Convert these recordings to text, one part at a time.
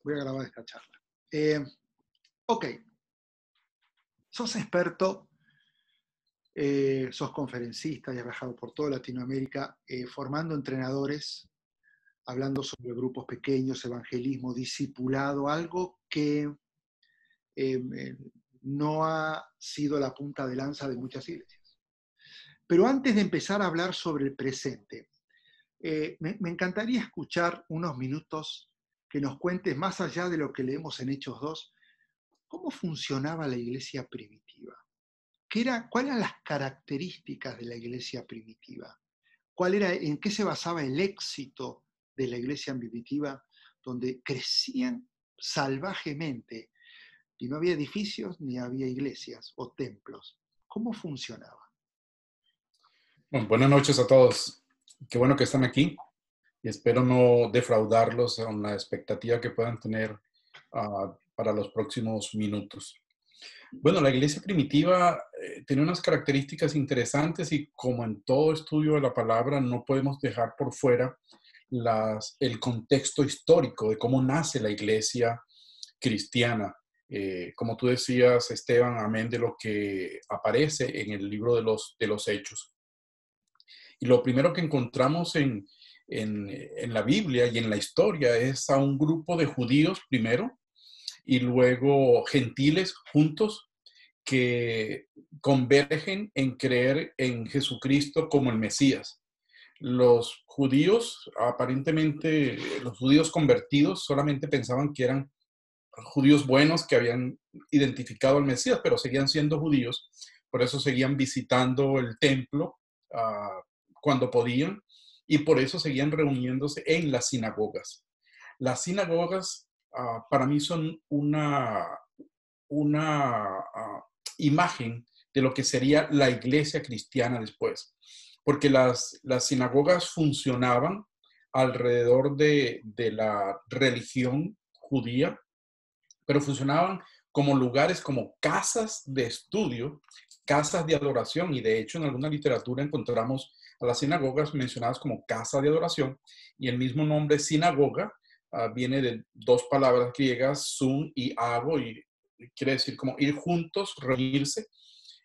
voy a grabar esta charla. Ok, sos experto, sos conferencista y has viajado por toda Latinoamérica formando entrenadores, hablando sobre grupos pequeños, evangelismo, discipulado, algo que no ha sido la punta de lanza de muchas iglesias. Pero antes de empezar a hablar sobre el presente, me encantaría escuchar unos minutos que nos cuentes, más allá de lo que leemos en Hechos 2, cómo funcionaba la iglesia primitiva. ¿Cuáles eran las características de la iglesia primitiva? ¿En qué se basaba el éxito de la iglesia primitiva, donde crecían salvajemente y no había edificios ni había iglesias o templos? ¿Cómo funcionaba? Bueno, buenas noches a todos. Qué bueno que están aquí y espero no defraudarlos con la expectativa que puedan tener para los próximos minutos. Bueno, la iglesia primitiva tiene unas características interesantes y como en todo estudio de la palabra no podemos dejar por fuera el contexto histórico de cómo nace la iglesia cristiana. Como tú decías, Esteban, amén de lo que aparece en el libro de los Hechos. Y lo primero que encontramos en la Biblia y en la historia es a un grupo de judíos primero y luego gentiles juntos que convergen en creer en Jesucristo como el Mesías. Los judíos, aparentemente, los judíos convertidos solamente pensaban que eran judíos buenos que habían identificado al Mesías, pero seguían siendo judíos, por eso seguían visitando el templo cuando podían y por eso seguían reuniéndose en las sinagogas. Las sinagogas para mí son una imagen de lo que sería la iglesia cristiana después, porque las sinagogas funcionaban alrededor de la religión judía, pero funcionaban como lugares, como casas de estudio, casas de adoración, y de hecho en alguna literatura encontramos a las sinagogas mencionadas como casa de adoración, y el mismo nombre sinagoga viene de dos palabras griegas, sun y ago, y quiere decir como ir juntos, reunirse,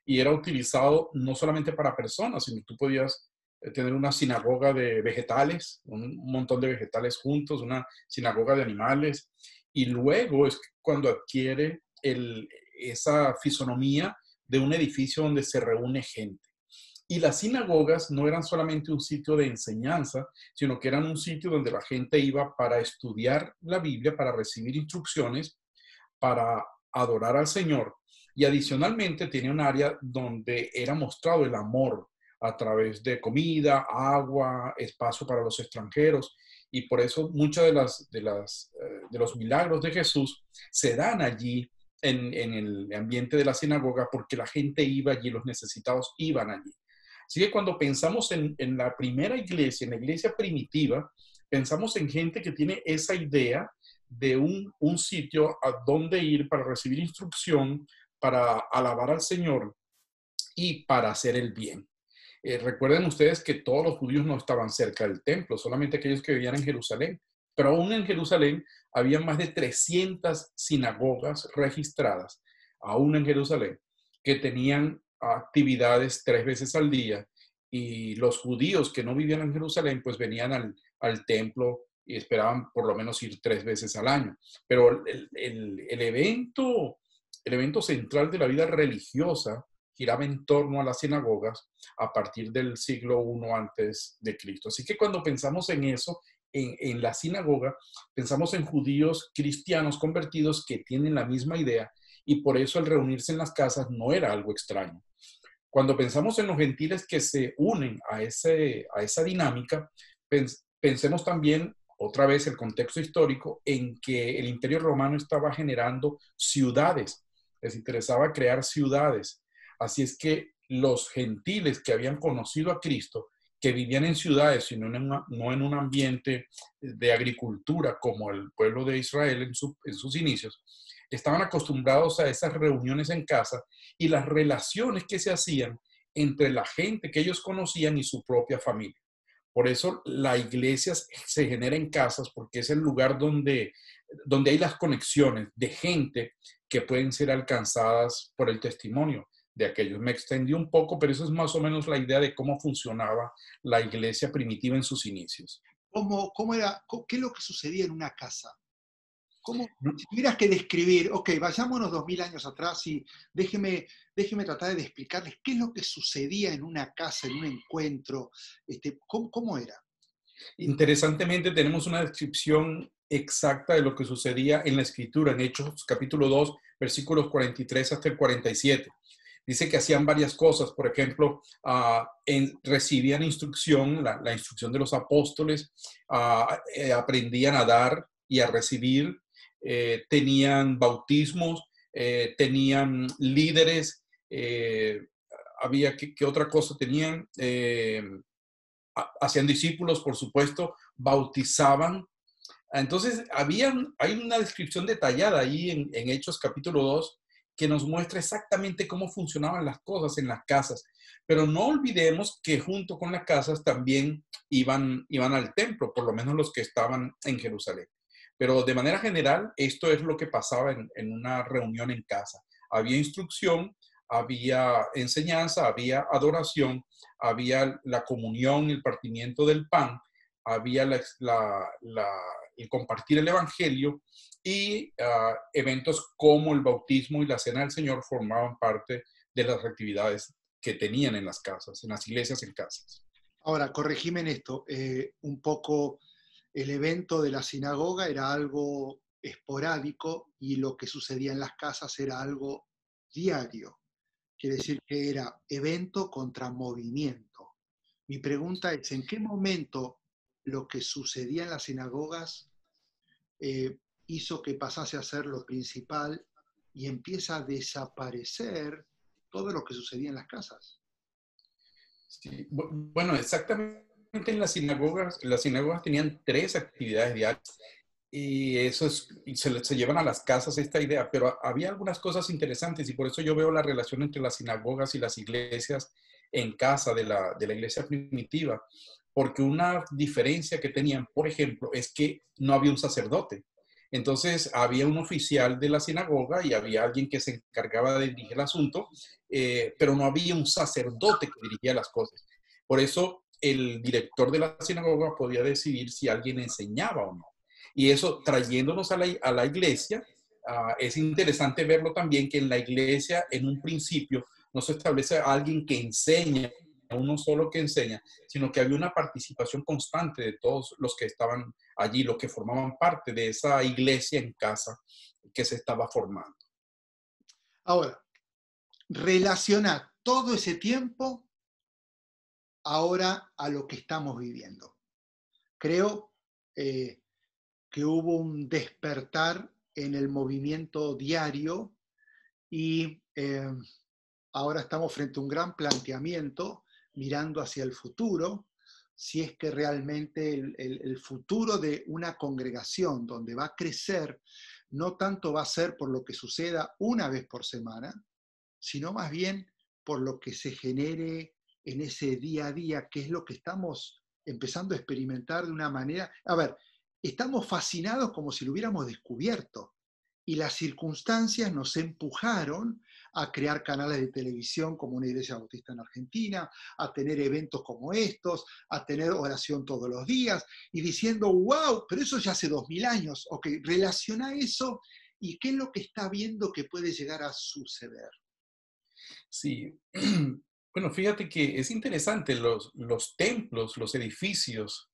y era utilizado no solamente para personas, sino tú podías tener una sinagoga de vegetales, un montón de vegetales juntos, una sinagoga de animales, y luego es cuando adquiere esa fisonomía de un edificio donde se reúne gente. Y las sinagogas no eran solamente un sitio de enseñanza, sino que eran un sitio donde la gente iba para estudiar la Biblia, para recibir instrucciones, para adorar al Señor. Y adicionalmente tenía un área donde era mostrado el amor a través de comida, agua, espacio para los extranjeros. Y por eso muchos de los milagros de Jesús se dan allí en el ambiente de la sinagoga porque la gente iba allí, los necesitados iban allí. Así que cuando pensamos en la primera iglesia, en la iglesia primitiva, pensamos en gente que tiene esa idea de un sitio a donde ir para recibir instrucción, para alabar al Señor y para hacer el bien. Recuerden ustedes que todos los judíos no estaban cerca del templo, solamente aquellos que vivían en Jerusalén. Pero aún en Jerusalén había más de 300 sinagogas registradas, aún en Jerusalén, que tenían actividades 3 veces al día. Y los judíos que no vivían en Jerusalén, pues venían al templo y esperaban por lo menos ir 3 veces al año. Pero el evento central de la vida religiosa giraba en torno a las sinagogas a partir del siglo I antes de Cristo. Así que cuando pensamos en eso, en la sinagoga, pensamos en judíos cristianos convertidos que tienen la misma idea y por eso el reunirse en las casas no era algo extraño. Cuando pensamos en los gentiles que se unen a esa dinámica, pensemos también otra vez el contexto histórico en que el Imperio Romano estaba generando ciudades, les interesaba crear ciudades. Así es que los gentiles que habían conocido a Cristo, que vivían en ciudades y no en un ambiente de agricultura como el pueblo de Israel en sus inicios, estaban acostumbrados a esas reuniones en casa y las relaciones que se hacían entre la gente que ellos conocían y su propia familia. Por eso la iglesia se genera en casas, porque es el lugar donde donde hay las conexiones de gente que pueden ser alcanzadas por el testimonio de aquellos. Me extendí un poco, pero eso es más o menos la idea de cómo funcionaba la iglesia primitiva en sus inicios. ¿Cómo era, qué es lo que sucedía en una casa? Si tuvieras que describir, ok, vayámonos 2000 años atrás y déjeme tratar de explicarles qué es lo que sucedía en una casa, en un encuentro, ¿cómo era? Interesantemente, tenemos una descripción exacta de lo que sucedía en la Escritura, en Hechos capítulo 2, versículos 43 hasta el 47. Dice que hacían varias cosas, por ejemplo, recibían instrucción, la instrucción de los apóstoles, aprendían a dar y a recibir, tenían bautismos, tenían líderes, había, ¿qué otra cosa tenían? Hacían discípulos, por supuesto, bautizaban. Entonces, hay una descripción detallada ahí en Hechos capítulo 2 que nos muestra exactamente cómo funcionaban las cosas en las casas. Pero no olvidemos que junto con las casas también iban al templo, por lo menos los que estaban en Jerusalén. Pero de manera general, esto es lo que pasaba en una reunión en casa. Había instrucción, había enseñanza, había adoración, había la comunión, el partimiento del pan, había el compartir el evangelio y eventos como el bautismo y la cena del Señor formaban parte de las actividades que tenían en las casas, en las iglesias, en casas. Ahora, corregime en esto, un poco el evento de la sinagoga era algo esporádico y lo que sucedía en las casas era algo diario. Quiere decir que era evento contra movimiento. Mi pregunta es, ¿en qué momento lo que sucedía en las sinagogas hizo que pasase a ser lo principal y empieza a desaparecer todo lo que sucedía en las casas? Sí, bueno, exactamente en las sinagogas tenían 3 actividades diarias y se llevan a las casas esta idea, pero había algunas cosas interesantes y por eso yo veo la relación entre las sinagogas y las iglesias en casa de la iglesia primitiva, porque una diferencia que tenían, por ejemplo, es que no había un sacerdote. Entonces había un oficial de la sinagoga y había alguien que se encargaba de dirigir el asunto, pero no había un sacerdote que dirigía las cosas. Por eso el director de la sinagoga podía decidir si alguien enseñaba o no. Y eso trayéndonos a la iglesia, es interesante verlo también que en la iglesia en un principio no se establece a alguien que enseña, uno solo que enseña, sino que había una participación constante de todos los que estaban allí, los que formaban parte de esa iglesia en casa que se estaba formando. Ahora, relaciona todo ese tiempo ahora a lo que estamos viviendo. Creo que hubo un despertar en el movimiento diario y ahora estamos frente a un gran planteamiento mirando hacia el futuro, si es que realmente el futuro de una congregación donde va a crecer no tanto va a ser por lo que suceda una vez por semana, sino más bien por lo que se genere en ese día a día, que es lo que estamos empezando a experimentar de una manera. A ver, estamos fascinados como si lo hubiéramos descubierto y las circunstancias nos empujaron a crear canales de televisión como una iglesia bautista en Argentina, a tener eventos como estos, a tener oración todos los días y diciendo, wow, pero eso ya hace 2000 años. Ok, relaciona eso y qué es lo que está viendo que puede llegar a suceder. Sí, bueno, fíjate que es interesante, los templos, los edificios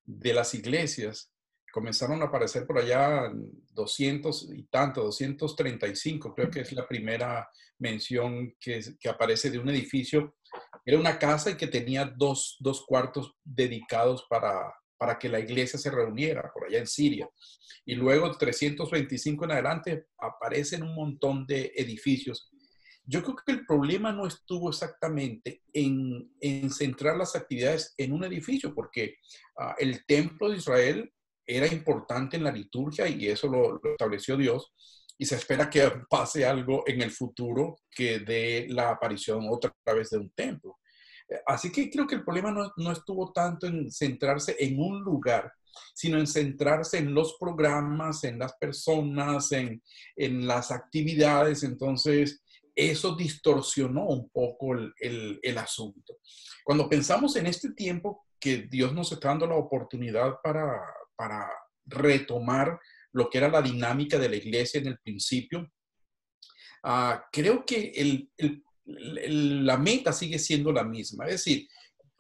de las iglesias comenzaron a aparecer por allá en 200 y tanto, 235, creo que es la primera mención que aparece de un edificio. Era una casa y que tenía dos cuartos dedicados para que la iglesia se reuniera por allá en Siria. Y luego 325 en adelante aparecen un montón de edificios. Yo creo que el problema no estuvo exactamente en centrar las actividades en un edificio, porque el templo de Israel era importante en la liturgia y eso lo estableció Dios. Y se espera que pase algo en el futuro que dé la aparición otra vez de un templo. Así que creo que el problema no estuvo tanto en centrarse en un lugar, sino en centrarse en los programas, en las personas, en las actividades. Entonces, eso distorsionó un poco el asunto. Cuando pensamos en este tiempo que Dios nos está dando la oportunidad para retomar lo que era la dinámica de la iglesia en el principio, creo que la meta sigue siendo la misma. Es decir,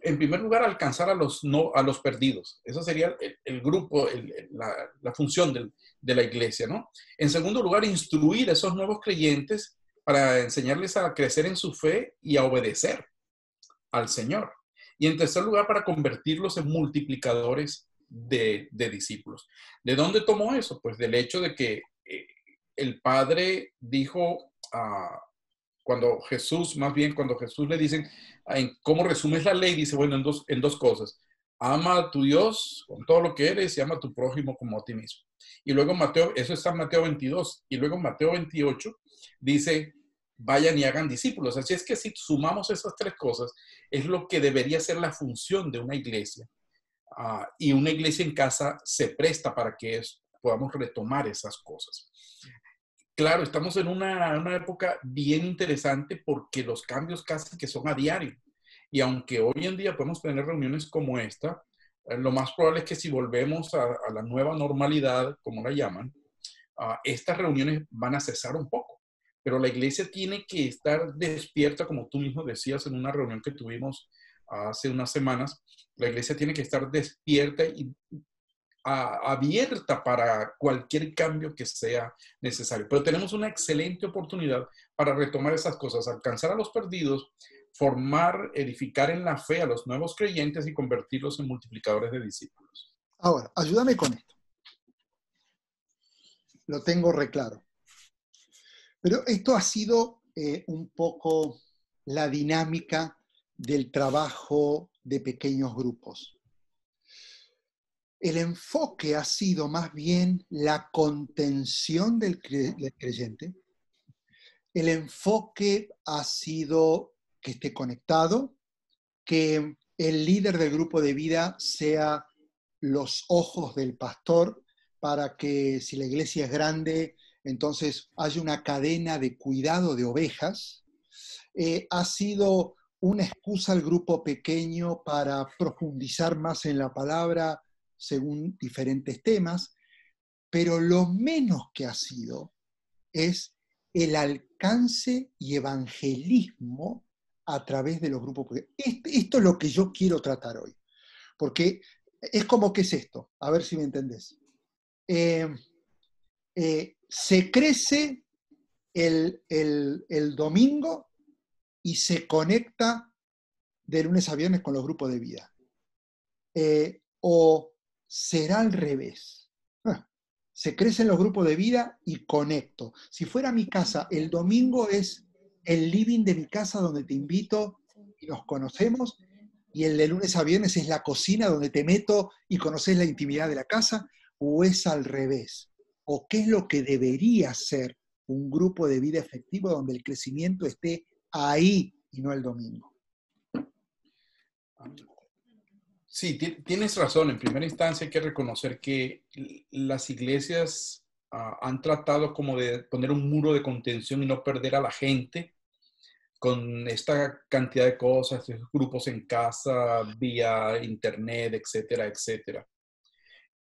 en primer lugar, alcanzar a los perdidos. Eso sería el grupo, la función de la iglesia, ¿no? En segundo lugar, instruir a esos nuevos creyentes para enseñarles a crecer en su fe y a obedecer al Señor. Y en tercer lugar, para convertirlos en multiplicadores de discípulos. ¿De dónde tomó eso? Pues del hecho de que el Padre dijo, cuando Jesús le dicen, ¿cómo resumes la ley? Dice, bueno, en dos cosas. Ama a tu Dios con todo lo que eres y ama a tu prójimo como a ti mismo. Y luego eso está en Mateo 22. Y luego en Mateo 28 dice, vayan y hagan discípulos. Así es que si sumamos esas tres cosas, es lo que debería ser la función de una iglesia. Y una iglesia en casa se presta para que podamos retomar esas cosas. Claro, estamos en una época bien interesante porque los cambios casi que son a diario. Y aunque hoy en día podemos tener reuniones como esta, lo más probable es que si volvemos a la nueva normalidad, como la llaman, estas reuniones van a cesar un poco. Pero la iglesia tiene que estar despierta, como tú mismo decías en una reunión que tuvimos hace unas semanas. La iglesia tiene que estar despierta y abierta para cualquier cambio que sea necesario. Pero tenemos una excelente oportunidad para retomar esas cosas, alcanzar a los perdidos, formar, edificar en la fe a los nuevos creyentes y convertirlos en multiplicadores de discípulos. Ahora, ayúdame con esto. Lo tengo reclaro. Pero esto ha sido un poco la dinámica del trabajo de pequeños grupos. El enfoque ha sido más bien la contención del creyente. El enfoque ha sido que esté conectado, que el líder del grupo de vida sea los ojos del pastor para que si la iglesia es grande, entonces haya una cadena de cuidado de ovejas. Ha sido una excusa al grupo pequeño para profundizar más en la palabra según diferentes temas, pero lo menos que ha sido es el alcance y evangelismo a través de los grupos pequeños. Esto es lo que yo quiero tratar hoy, porque es como que es esto, a ver si me entendés. Se crece el domingo y se conecta de lunes a viernes con los grupos de vida. O será al revés. Se crecen los grupos de vida y conecto. Si fuera mi casa, el domingo es el living de mi casa donde te invito y nos conocemos, y el de lunes a viernes es la cocina donde te meto y conoces la intimidad de la casa, o es al revés. ¿O qué es lo que debería ser un grupo de vida efectivo donde el crecimiento esté ahí y no el domingo? Sí, tienes razón. En primera instancia hay que reconocer que las iglesias han tratado como de poner un muro de contención y no perder a la gente con esta cantidad de cosas, grupos en casa, vía internet, etcétera, etcétera.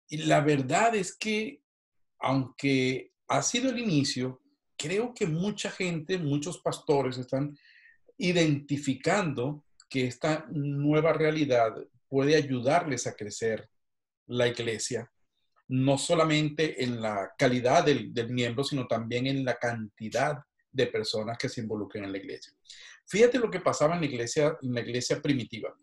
Y la verdad es que, aunque ha sido el inicio, creo que mucha gente, muchos pastores están identificando que esta nueva realidad puede ayudarles a crecer la iglesia, no solamente en la calidad del miembro, sino también en la cantidad de personas que se involucran en la iglesia. Fíjate lo que pasaba en la iglesia primitiva.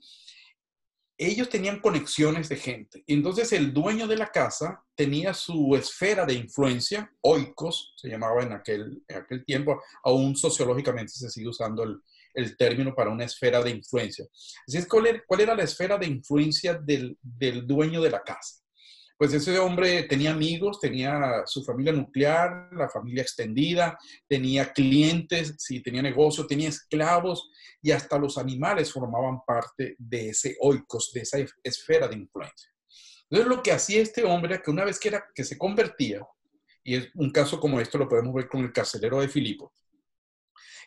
Ellos tenían conexiones de gente. Entonces el dueño de la casa tenía su esfera de influencia, oikos, se llamaba en aquel tiempo, aún sociológicamente se sigue usando el término para una esfera de influencia. Así es, ¿cuál era la esfera de influencia del dueño de la casa? Pues ese hombre tenía amigos, tenía su familia nuclear, la familia extendida, tenía clientes, sí, tenía negocio, tenía esclavos y hasta los animales formaban parte de ese oikos, de esa esfera de influencia. Entonces lo que hacía este hombre era que una vez que se convertía, y es un caso como esto lo podemos ver con el carcelero de Filipo,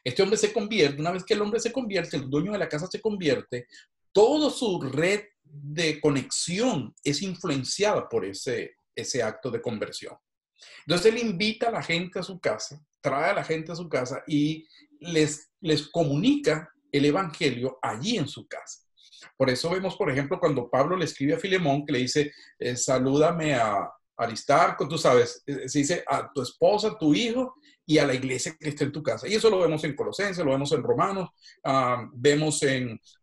este hombre se convierte, una vez que el hombre se convierte, el dueño de la casa se convierte, toda su red de conexión es influenciada por ese acto de conversión. Entonces él invita a la gente a su casa, trae a la gente a su casa y les comunica el evangelio allí en su casa. Por eso vemos, por ejemplo, cuando Pablo le escribe a Filemón, que le dice, salúdame a Aristarco, tú sabes, se dice a tu esposa, a tu hijo y a la iglesia que está en tu casa. Y eso lo vemos en Colosenses, lo vemos en Romanos, vemos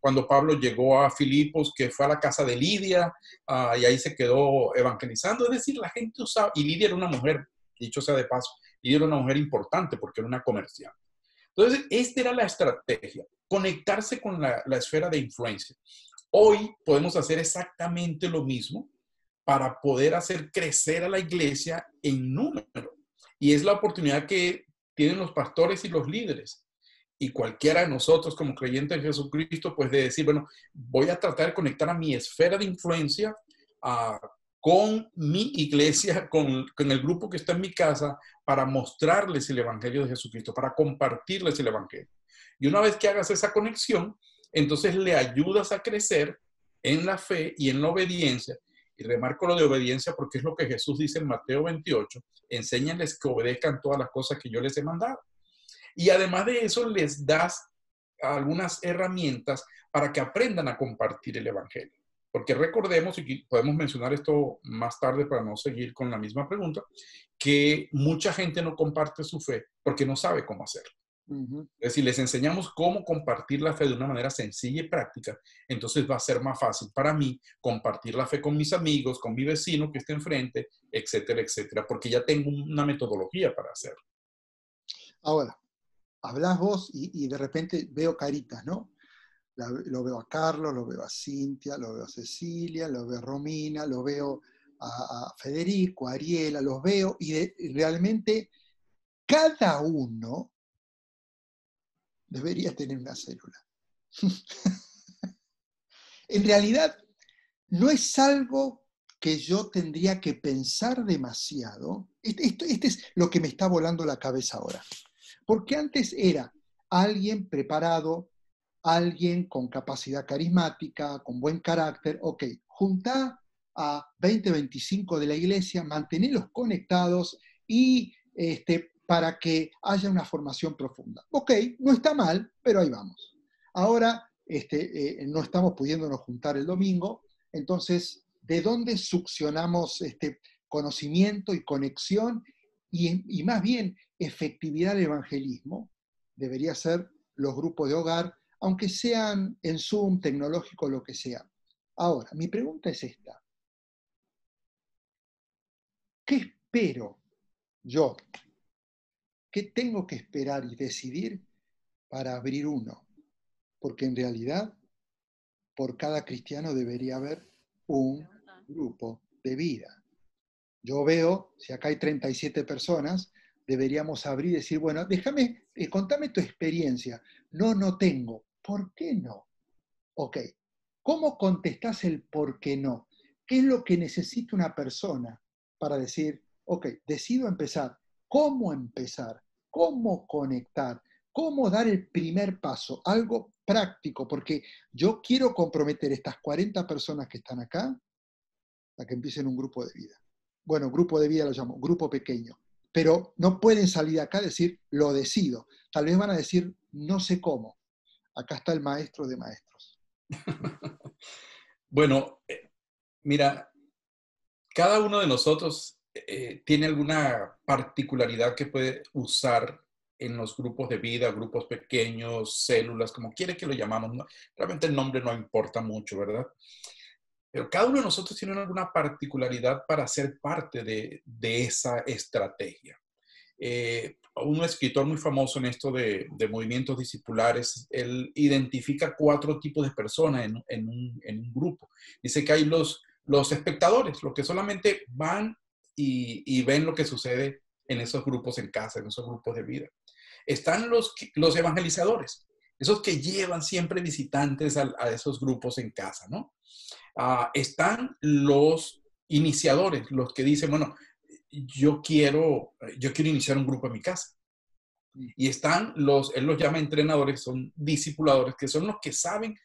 cuando Pablo llegó a Filipos, que fue a la casa de Lidia, y ahí se quedó evangelizando. Es decir, la gente usaba, y Lidia era una mujer, dicho sea de paso, Lidia era una mujer importante porque era una comerciante. Entonces, esta era la estrategia, conectarse con la esfera de influencia. Hoy podemos hacer exactamente lo mismo para poder hacer crecer a la iglesia en número. Y es la oportunidad que tienen los pastores y los líderes. Y cualquiera de nosotros como creyentes en Jesucristo, pues de decir, bueno, voy a tratar de conectar a mi esfera de influencia con mi iglesia, con el grupo que está en mi casa, para mostrarles el Evangelio de Jesucristo, para compartirles el Evangelio. Y una vez que hagas esa conexión, entonces le ayudas a crecer en la fe y en la obediencia. Y remarco lo de obediencia porque es lo que Jesús dice en Mateo 28, enséñales que obedezcan todas las cosas que yo les he mandado. Y además de eso, les das algunas herramientas para que aprendan a compartir el Evangelio. Porque recordemos, y podemos mencionar esto más tarde para no seguir con la misma pregunta, que mucha gente no comparte su fe porque no sabe cómo hacerlo. Es decir, les enseñamos cómo compartir la fe de una manera sencilla y práctica, entonces va a ser más fácil para mí compartir la fe con mis amigos, con mi vecino que está enfrente, etcétera, etcétera, porque ya tengo una metodología para hacerlo. Ahora, hablás vos y de repente veo caritas, ¿no? Lo veo a Carlos, lo veo a Cintia, lo veo a Cecilia, lo veo a Romina, lo veo a Federico, a Ariela, los veo y realmente cada uno debería tener una célula. En realidad, no es algo que yo tendría que pensar demasiado. Este es lo que me está volando la cabeza ahora. Porque antes era alguien preparado, alguien con capacidad carismática, con buen carácter, ok, juntá a 20, 25 de la iglesia, mantenerlos conectados y para que haya una formación profunda. Ok, no está mal, pero ahí vamos. Ahora no estamos pudiéndonos juntar el domingo, entonces, ¿de dónde succionamos conocimiento y conexión y más bien efectividad del evangelismo? Debería ser los grupos de hogar, aunque sean en Zoom, tecnológico, lo que sea. Ahora, mi pregunta es esta. ¿Qué espero yo? ¿Qué tengo que esperar y decidir para abrir uno? Porque en realidad, por cada cristiano debería haber un grupo de vida. Yo veo, si acá hay 37 personas, deberíamos abrir y decir, bueno, déjame, contame tu experiencia. No tengo. ¿Por qué no? Ok. ¿Cómo contestás el por qué no? ¿Qué es lo que necesita una persona para decir, ok, decido empezar? ¿Cómo empezar? ¿Cómo conectar? ¿Cómo dar el primer paso? Algo práctico, porque yo quiero comprometer estas 40 personas que están acá a que empiecen un grupo de vida. Bueno, grupo de vida lo llamo, grupo pequeño. Pero no pueden salir de acá y decir, lo decido. Tal vez van a decir, no sé cómo. Acá está el maestro de maestros. Bueno, mira, cada uno de nosotros tiene alguna particularidad que puede usar en los grupos de vida, grupos pequeños, células, como quiere que lo llamamos. ¿No? Realmente el nombre no importa mucho, ¿verdad? Pero cada uno de nosotros tiene alguna particularidad para ser parte de esa estrategia. Un escritor muy famoso en esto de movimientos discipulares, él identifica 4 tipos de personas en un grupo. Dice que hay los espectadores, los que solamente van y ven lo que sucede en esos grupos en casa, en esos grupos de vida. Están los evangelizadores, esos que llevan siempre visitantes a esos grupos en casa, ¿no? Están los iniciadores, los que dicen, bueno, yo quiero iniciar un grupo en mi casa. Y están él los llama entrenadores, son discipuladores, que son los que saben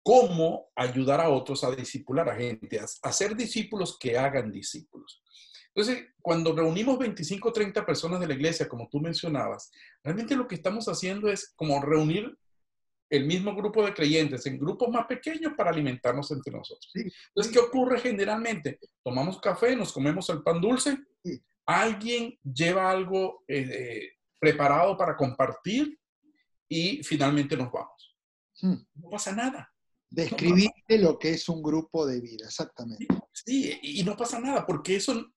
cómo ayudar a otros a discipular a gente, a ser discípulos que hagan discípulos. Entonces, cuando reunimos 25 o 30 personas de la iglesia, como tú mencionabas, realmente lo que estamos haciendo es como reunir el mismo grupo de creyentes en grupos más pequeños para alimentarnos entre nosotros. Sí, Entonces, ¿qué ocurre generalmente? Tomamos café, nos comemos el pan dulce, sí. alguien lleva algo preparado para compartir y finalmente nos vamos. No pasa nada. Describirte lo que es un grupo de vida, exactamente. Sí, y no pasa nada, porque eso,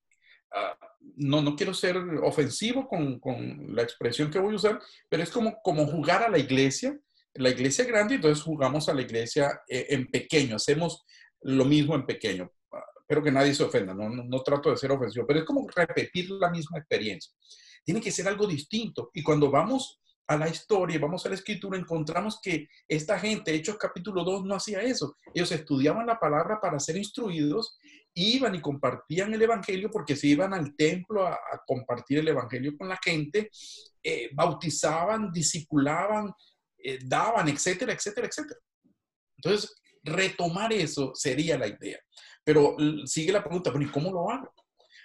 no quiero ser ofensivo con la expresión que voy a usar, pero es como jugar a la iglesia grande, entonces jugamos a la iglesia en pequeño, hacemos lo mismo en pequeño. Espero que nadie se ofenda, no trato de ser ofensivo, pero es como repetir la misma experiencia. Tiene que ser algo distinto. Y cuando vamos a la historia, vamos a la escritura, encontramos que esta gente, Hechos capítulo 2, no hacía eso. Ellos estudiaban la palabra para ser instruidos, iban y compartían el evangelio porque se iban al templo a compartir el evangelio con la gente, bautizaban, discipulaban, daban, etcétera, etcétera, etcétera. Entonces, retomar eso sería la idea. Pero sigue la pregunta, ¿y cómo lo hago?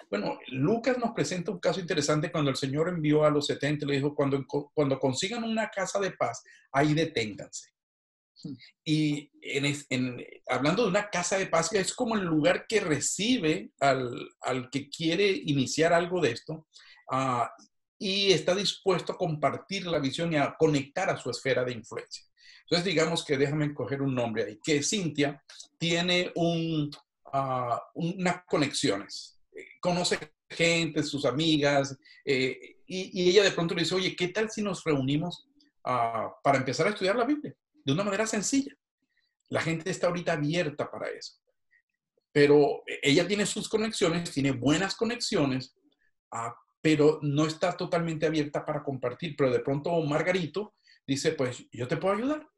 Bueno, Lucas nos presenta un caso interesante cuando el Señor envió a los 70, le dijo, cuando consigan una casa de paz, ahí deténganse. Y hablando de una casa de paz, es como el lugar que recibe al que quiere iniciar algo de esto y está dispuesto a compartir la visión y a conectar a su esfera de influencia. Entonces, digamos que déjame coger un nombre ahí, que Cintia tiene unas conexiones, conoce gente, sus amigas, y ella de pronto le dice, oye, ¿qué tal si nos reunimos para empezar a estudiar la Biblia? De una manera sencilla. La gente está ahorita abierta para eso. Pero ella tiene sus conexiones, tiene buenas conexiones, pero no está totalmente abierta para compartir. Pero de pronto Margarito dice, pues yo te puedo ayudar.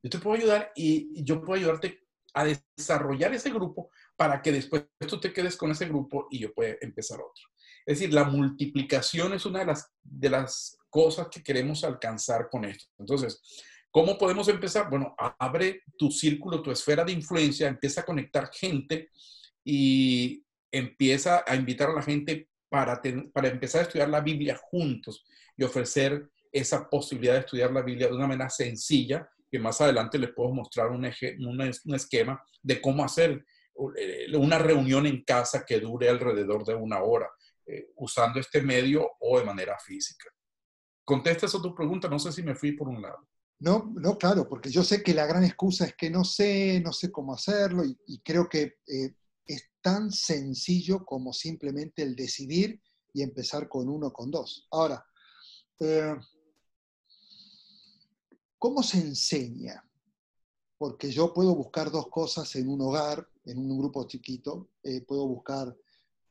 Yo te puedo ayudar y yo puedo ayudarte a desarrollar ese grupo para que después tú te quedes con ese grupo y yo pueda empezar otro. Es decir, la multiplicación es una de las cosas que queremos alcanzar con esto. Entonces, ¿cómo podemos empezar? Bueno, abre tu círculo, tu esfera de influencia, empieza a conectar gente y empieza a invitar a la gente para empezar a estudiar la Biblia juntos y ofrecer esa posibilidad de estudiar la Biblia de una manera sencilla, que más adelante les puedo mostrar un esquema de cómo hacer una reunión en casa que dure alrededor de 1 hora, usando este medio o de manera física. ¿Contestas a tu pregunta? No sé si me fui por un lado. No, claro, porque yo sé que la gran excusa es que no sé cómo hacerlo y creo que es tan sencillo como simplemente el decidir y empezar con 1 o con 2. Ahora, ¿cómo se enseña? Porque yo puedo buscar 2 cosas en un hogar, en un grupo chiquito, puedo buscar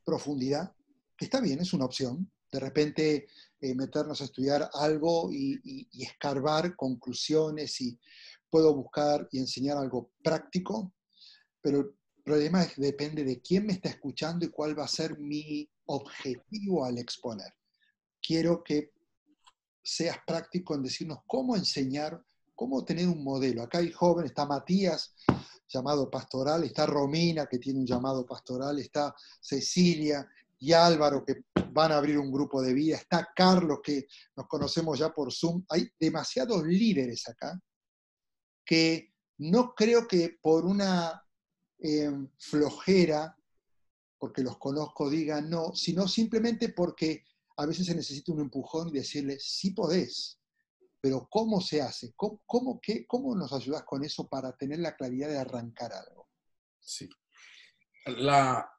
profundidad, que está bien, es una opción. De repente meternos a estudiar algo y escarbar conclusiones y puedo buscar y enseñar algo práctico, pero el problema depende de quién me está escuchando y cuál va a ser mi objetivo al exponer. Quiero que seas práctico en decirnos cómo enseñar, cómo tener un modelo. Acá hay jóvenes, está Matías, llamado pastoral, está Romina, que tiene un llamado pastoral, está Cecilia y Álvaro, que van a abrir un grupo de vida, está Carlos, que nos conocemos ya por Zoom. Hay demasiados líderes acá que no creo que por una flojera, porque los conozco, digan no, sino simplemente porque a veces se necesita un empujón y decirle, sí podés, pero ¿cómo se hace? ¿Cómo nos ayudas con eso para tener la claridad de arrancar algo? Sí. La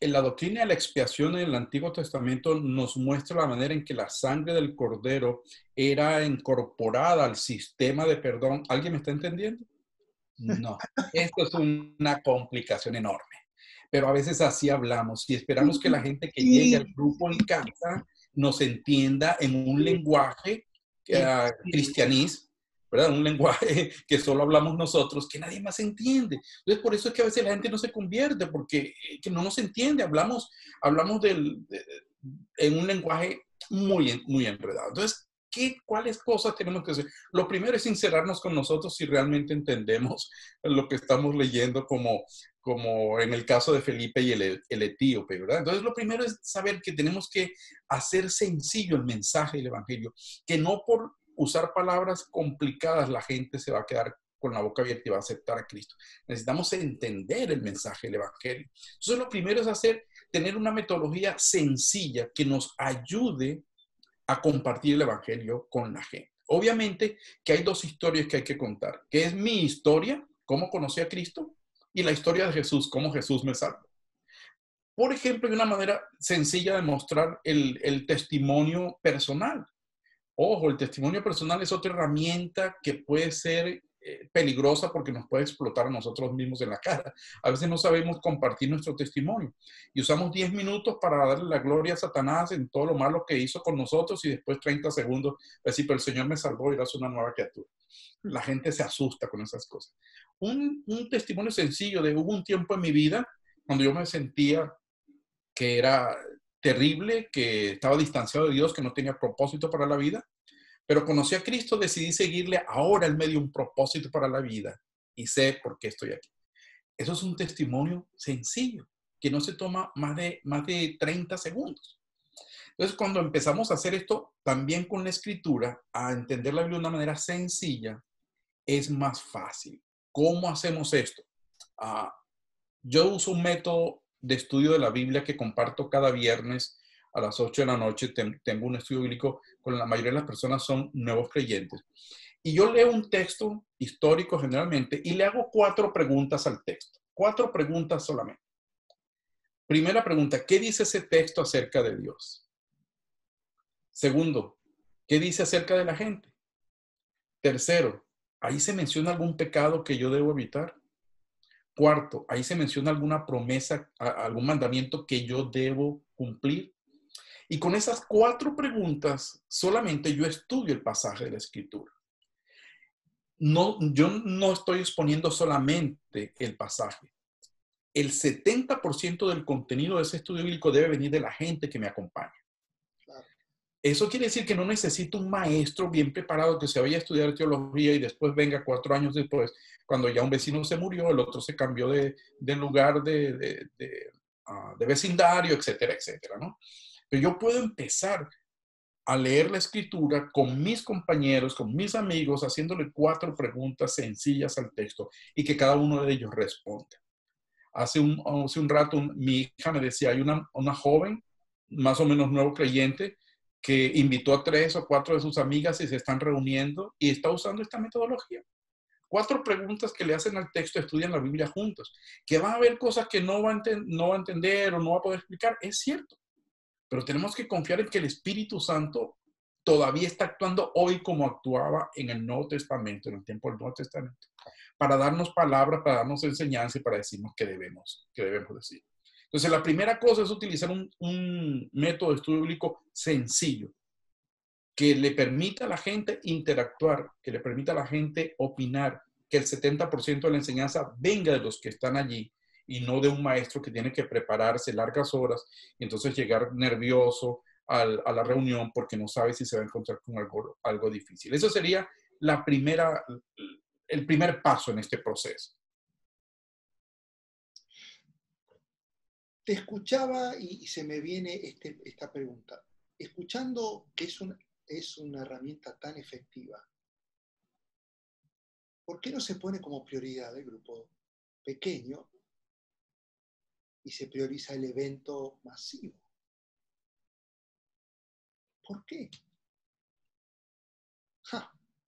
doctrina de la expiación en el Antiguo Testamento nos muestra la manera en que la sangre del Cordero era incorporada al sistema de perdón. ¿Alguien me está entendiendo? No. Esto es una complicación enorme. Pero a veces así hablamos y esperamos que la gente que llegue al grupo en casa nos entienda en un lenguaje cristianís, ¿verdad? Un lenguaje que solo hablamos nosotros, que nadie más entiende. Entonces, por eso es que a veces la gente no se convierte, porque que no nos entiende. Hablamos en un lenguaje muy enredado. Entonces, ¿cuáles cosas tenemos que hacer? Lo primero es sincerarnos con nosotros si realmente entendemos lo que estamos leyendo, como en el caso de Felipe y el etíope, ¿verdad? Entonces, lo primero es saber que tenemos que hacer sencillo el mensaje del Evangelio, que no por usar palabras complicadas la gente se va a quedar con la boca abierta y va a aceptar a Cristo. Necesitamos entender el mensaje del Evangelio. Entonces, lo primero es tener una metodología sencilla que nos ayude a compartir el Evangelio con la gente. Obviamente que hay dos historias que hay que contar, que es mi historia, cómo conocí a Cristo, y la historia de Jesús, cómo Jesús me salvó. Por ejemplo, hay una manera sencilla de mostrar el testimonio personal. Ojo, el testimonio personal es otra herramienta que puede ser peligrosa porque nos puede explotar a nosotros mismos en la cara. A veces no sabemos compartir nuestro testimonio y usamos 10 minutos para darle la gloria a Satanás en todo lo malo que hizo con nosotros y después 30 segundos decir, pero el Señor me salvó y eras una nueva criatura. La gente se asusta con esas cosas. Un testimonio sencillo hubo un tiempo en mi vida cuando yo me sentía que era terrible, que estaba distanciado de Dios, que no tenía propósito para la vida, pero conocí a Cristo, decidí seguirle, ahora Él me dio un propósito para la vida y sé por qué estoy aquí. Eso es un testimonio sencillo, que no se toma más de 30 segundos. Entonces, cuando empezamos a hacer esto, también con la escritura, a entender la Biblia de una manera sencilla, es más fácil. ¿Cómo hacemos esto? Yo uso un método de estudio de la Biblia que comparto cada viernes a las 8 de la noche. Tengo un estudio bíblico con la mayoría de las personas son nuevos creyentes. Y yo leo un texto histórico generalmente y le hago 4 preguntas al texto. 4 preguntas solamente. Primera pregunta, ¿qué dice ese texto acerca de Dios? Segundo, ¿qué dice acerca de la gente? Tercero, ¿ahí se menciona algún pecado que yo debo evitar? Cuarto, ahí se menciona alguna promesa, algún mandamiento que yo debo cumplir. Y con esas 4 preguntas, solamente yo estudio el pasaje de la Escritura. No, yo no estoy exponiendo solamente el pasaje. El 70% del contenido de ese estudio bíblico debe venir de la gente que me acompaña. Eso quiere decir que no necesito un maestro bien preparado que se vaya a estudiar teología y después venga 4 años después, cuando ya un vecino se murió, el otro se cambió de lugar de vecindario, etcétera, etcétera, ¿no? Pero yo puedo empezar a leer la escritura con mis compañeros, con mis amigos, haciéndole 4 preguntas sencillas al texto y que cada uno de ellos responda. Hace un rato mi hija me decía, hay una joven, más o menos nuevo creyente, que invitó a 3 o 4 de sus amigas y se están reuniendo y está usando esta metodología. 4 preguntas que le hacen al texto, estudian la Biblia juntos. Que van a haber cosas que no va a entender o no va a poder explicar, es cierto. Pero tenemos que confiar en que el Espíritu Santo todavía está actuando hoy como actuaba en el Nuevo Testamento, en el tiempo del Nuevo Testamento, para darnos palabras, para darnos enseñanza y para decirnos qué debemos decir. Entonces, la primera cosa es utilizar un método de estudio bíblico sencillo, que le permita a la gente interactuar, que le permita a la gente opinar, que el 70% de la enseñanza venga de los que están allí y no de un maestro que tiene que prepararse largas horas y entonces llegar nervioso a la reunión porque no sabe si se va a encontrar con algo difícil. Eso sería el primer paso en este proceso. Te escuchaba y se me viene esta pregunta. Escuchando que es una herramienta tan efectiva, ¿por qué no se pone como prioridad el grupo pequeño y se prioriza el evento masivo? ¿Por qué?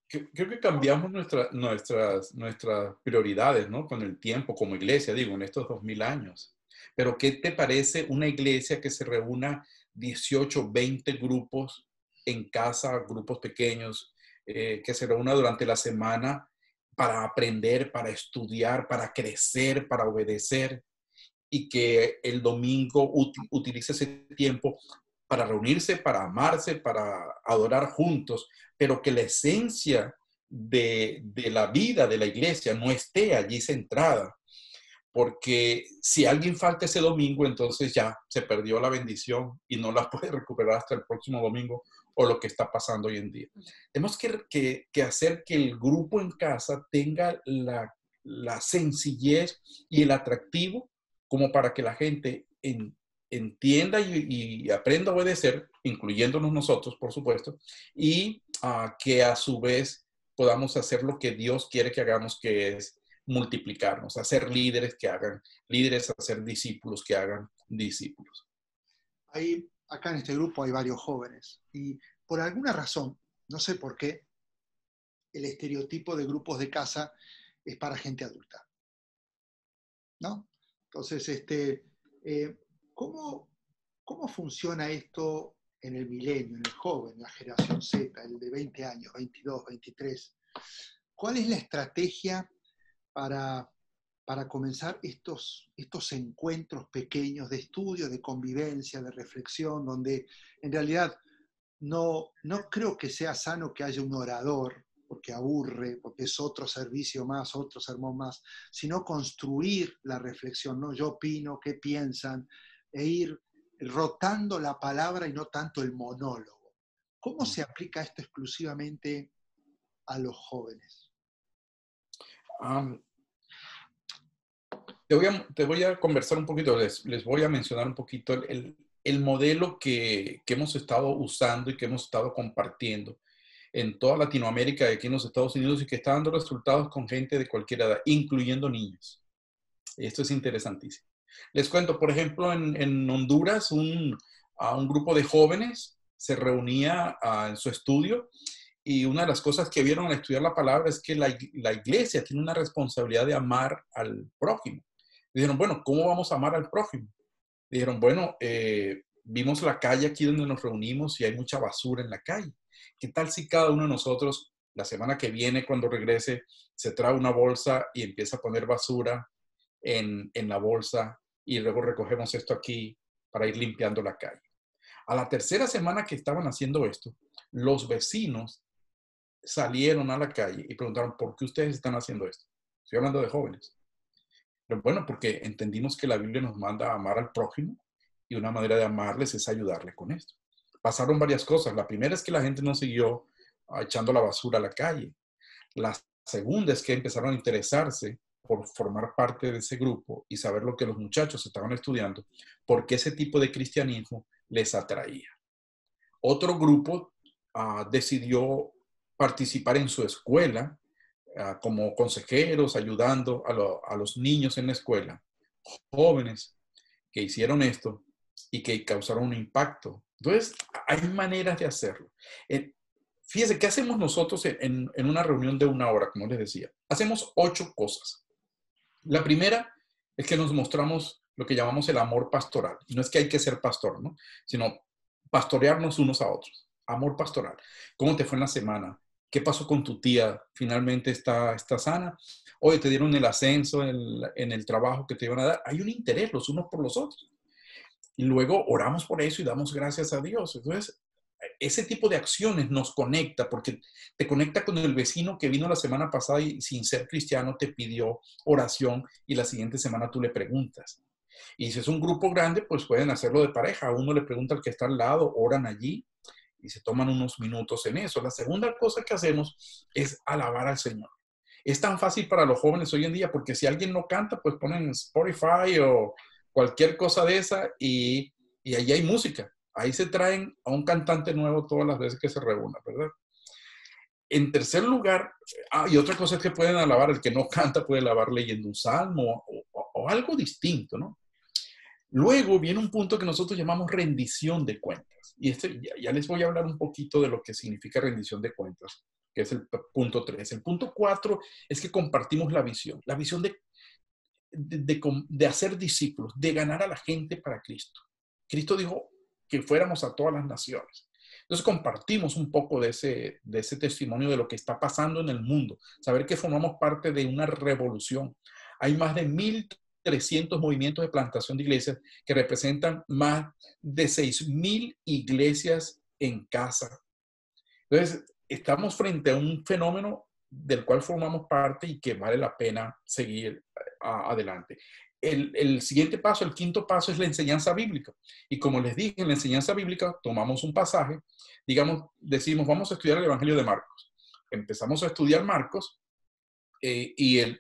Creo que cambiamos nuestras prioridades, ¿no? Con el tiempo, como iglesia, digo, en estos 2000 años. Pero ¿qué te parece una iglesia que se reúna 18, 20 grupos en casa, grupos pequeños, que se reúna durante la semana para aprender, para estudiar, para crecer, para obedecer, y que el domingo utilice ese tiempo para reunirse, para amarse, para adorar juntos, pero que la esencia de la vida de la iglesia no esté allí centrada. Porque si alguien falta ese domingo, entonces ya se perdió la bendición y no la puede recuperar hasta el próximo domingo o lo que está pasando hoy en día. Tenemos que hacer que el grupo en casa tenga la sencillez y el atractivo como para que la gente entienda y aprenda a obedecer, incluyéndonos nosotros, por supuesto, y que a su vez podamos hacer lo que Dios quiere que hagamos, que es multiplicarnos, hacer líderes que hagan líderes, hacer discípulos que hagan discípulos. Acá en este grupo hay varios jóvenes y por alguna razón, no sé por qué, el estereotipo de grupos de casa es para gente adulta, ¿no? Entonces, ¿cómo funciona esto en el milenio, en el joven, la generación Z, el de 20 años, 22, 23? ¿Cuál es la estrategia para comenzar estos encuentros pequeños de estudio, de convivencia, de reflexión, donde en realidad no creo que sea sano que haya un orador, porque aburre, porque es otro servicio más, otro sermón más, sino construir la reflexión, ¿no? Yo opino, ¿qué piensan? E ir rotando la palabra y no tanto el monólogo. ¿Cómo se aplica esto exclusivamente a los jóvenes? Te voy a conversar un poquito, les voy a mencionar un poquito el modelo que hemos estado usando y que hemos estado compartiendo en toda Latinoamérica y aquí en los Estados Unidos y que está dando resultados con gente de cualquier edad, incluyendo niños. Esto es interesantísimo. Les cuento, por ejemplo, en Honduras, un grupo de jóvenes se reunía en su estudio y una de las cosas que vieron al estudiar la palabra es que la iglesia tiene una responsabilidad de amar al prójimo. Dijeron, bueno, ¿cómo vamos a amar al prójimo? Dijeron, bueno, vimos la calle aquí donde nos reunimos y hay mucha basura en la calle. ¿Qué tal si cada uno de nosotros, la semana que viene, cuando regrese, se trae una bolsa y empieza a poner basura en la bolsa y luego recogemos esto aquí para ir limpiando la calle? A la tercera semana que estaban haciendo esto, los vecinos salieron a la calle y preguntaron, ¿por qué ustedes están haciendo esto? Estoy hablando de jóvenes. Pero bueno, porque entendimos que la Biblia nos manda a amar al prójimo y una manera de amarles es ayudarle con esto. Pasaron varias cosas. La primera es que la gente no siguió echando la basura a la calle. La segunda es que empezaron a interesarse por formar parte de ese grupo y saber lo que los muchachos estaban estudiando, porque ese tipo de cristianismo les atraía. Otro grupo decidió participar en su escuela como consejeros, ayudando a los niños en la escuela, jóvenes que hicieron esto y que causaron un impacto. Entonces, hay maneras de hacerlo. Fíjese, ¿qué hacemos nosotros en una reunión de 1 hora, como les decía? Hacemos 8 cosas. La primera es que nos mostramos lo que llamamos el amor pastoral. Y no es que hay que ser pastor, ¿no? Sino pastorearnos unos a otros. Amor pastoral. ¿Cómo te fue en la semana? ¿Qué pasó con tu tía? ¿Finalmente está sana? Oye, te dieron el ascenso en el trabajo que te iban a dar. Hay un interés los unos por los otros. Y luego oramos por eso y damos gracias a Dios. Entonces, ese tipo de acciones nos conecta porque te conecta con el vecino que vino la semana pasada y sin ser cristiano te pidió oración y la siguiente semana tú le preguntas. Y si es un grupo grande, pues pueden hacerlo de pareja. Uno le pregunta al que está al lado, oran allí y se toman unos minutos en eso. La segunda cosa que hacemos es alabar al Señor. Es tan fácil para los jóvenes hoy en día porque si alguien no canta, pues ponen Spotify o cualquier cosa de esa y allí hay música. Ahí se traen a un cantante nuevo todas las veces que se reúna, ¿verdad? En tercer lugar, y otra cosa es que pueden alabar, el que no canta puede alabar leyendo un salmo o algo distinto, ¿no? Luego viene un punto que nosotros llamamos rendición de cuentas. Y ya les voy a hablar un poquito de lo que significa rendición de cuentas, que es el punto 3. El punto 4 es que compartimos la visión de hacer discípulos, de ganar a la gente para Cristo. Cristo dijo que fuéramos a todas las naciones. Entonces compartimos un poco de ese testimonio de lo que está pasando en el mundo, saber que formamos parte de una revolución. Hay más de 1,300 movimientos de plantación de iglesias que representan más de 6,000 iglesias en casa. Entonces, estamos frente a un fenómeno del cual formamos parte y que vale la pena seguir adelante. El siguiente paso, el quinto paso, es la enseñanza bíblica. Y como les dije, en la enseñanza bíblica tomamos un pasaje, digamos, decimos, vamos a estudiar el Evangelio de Marcos. Empezamos a estudiar Marcos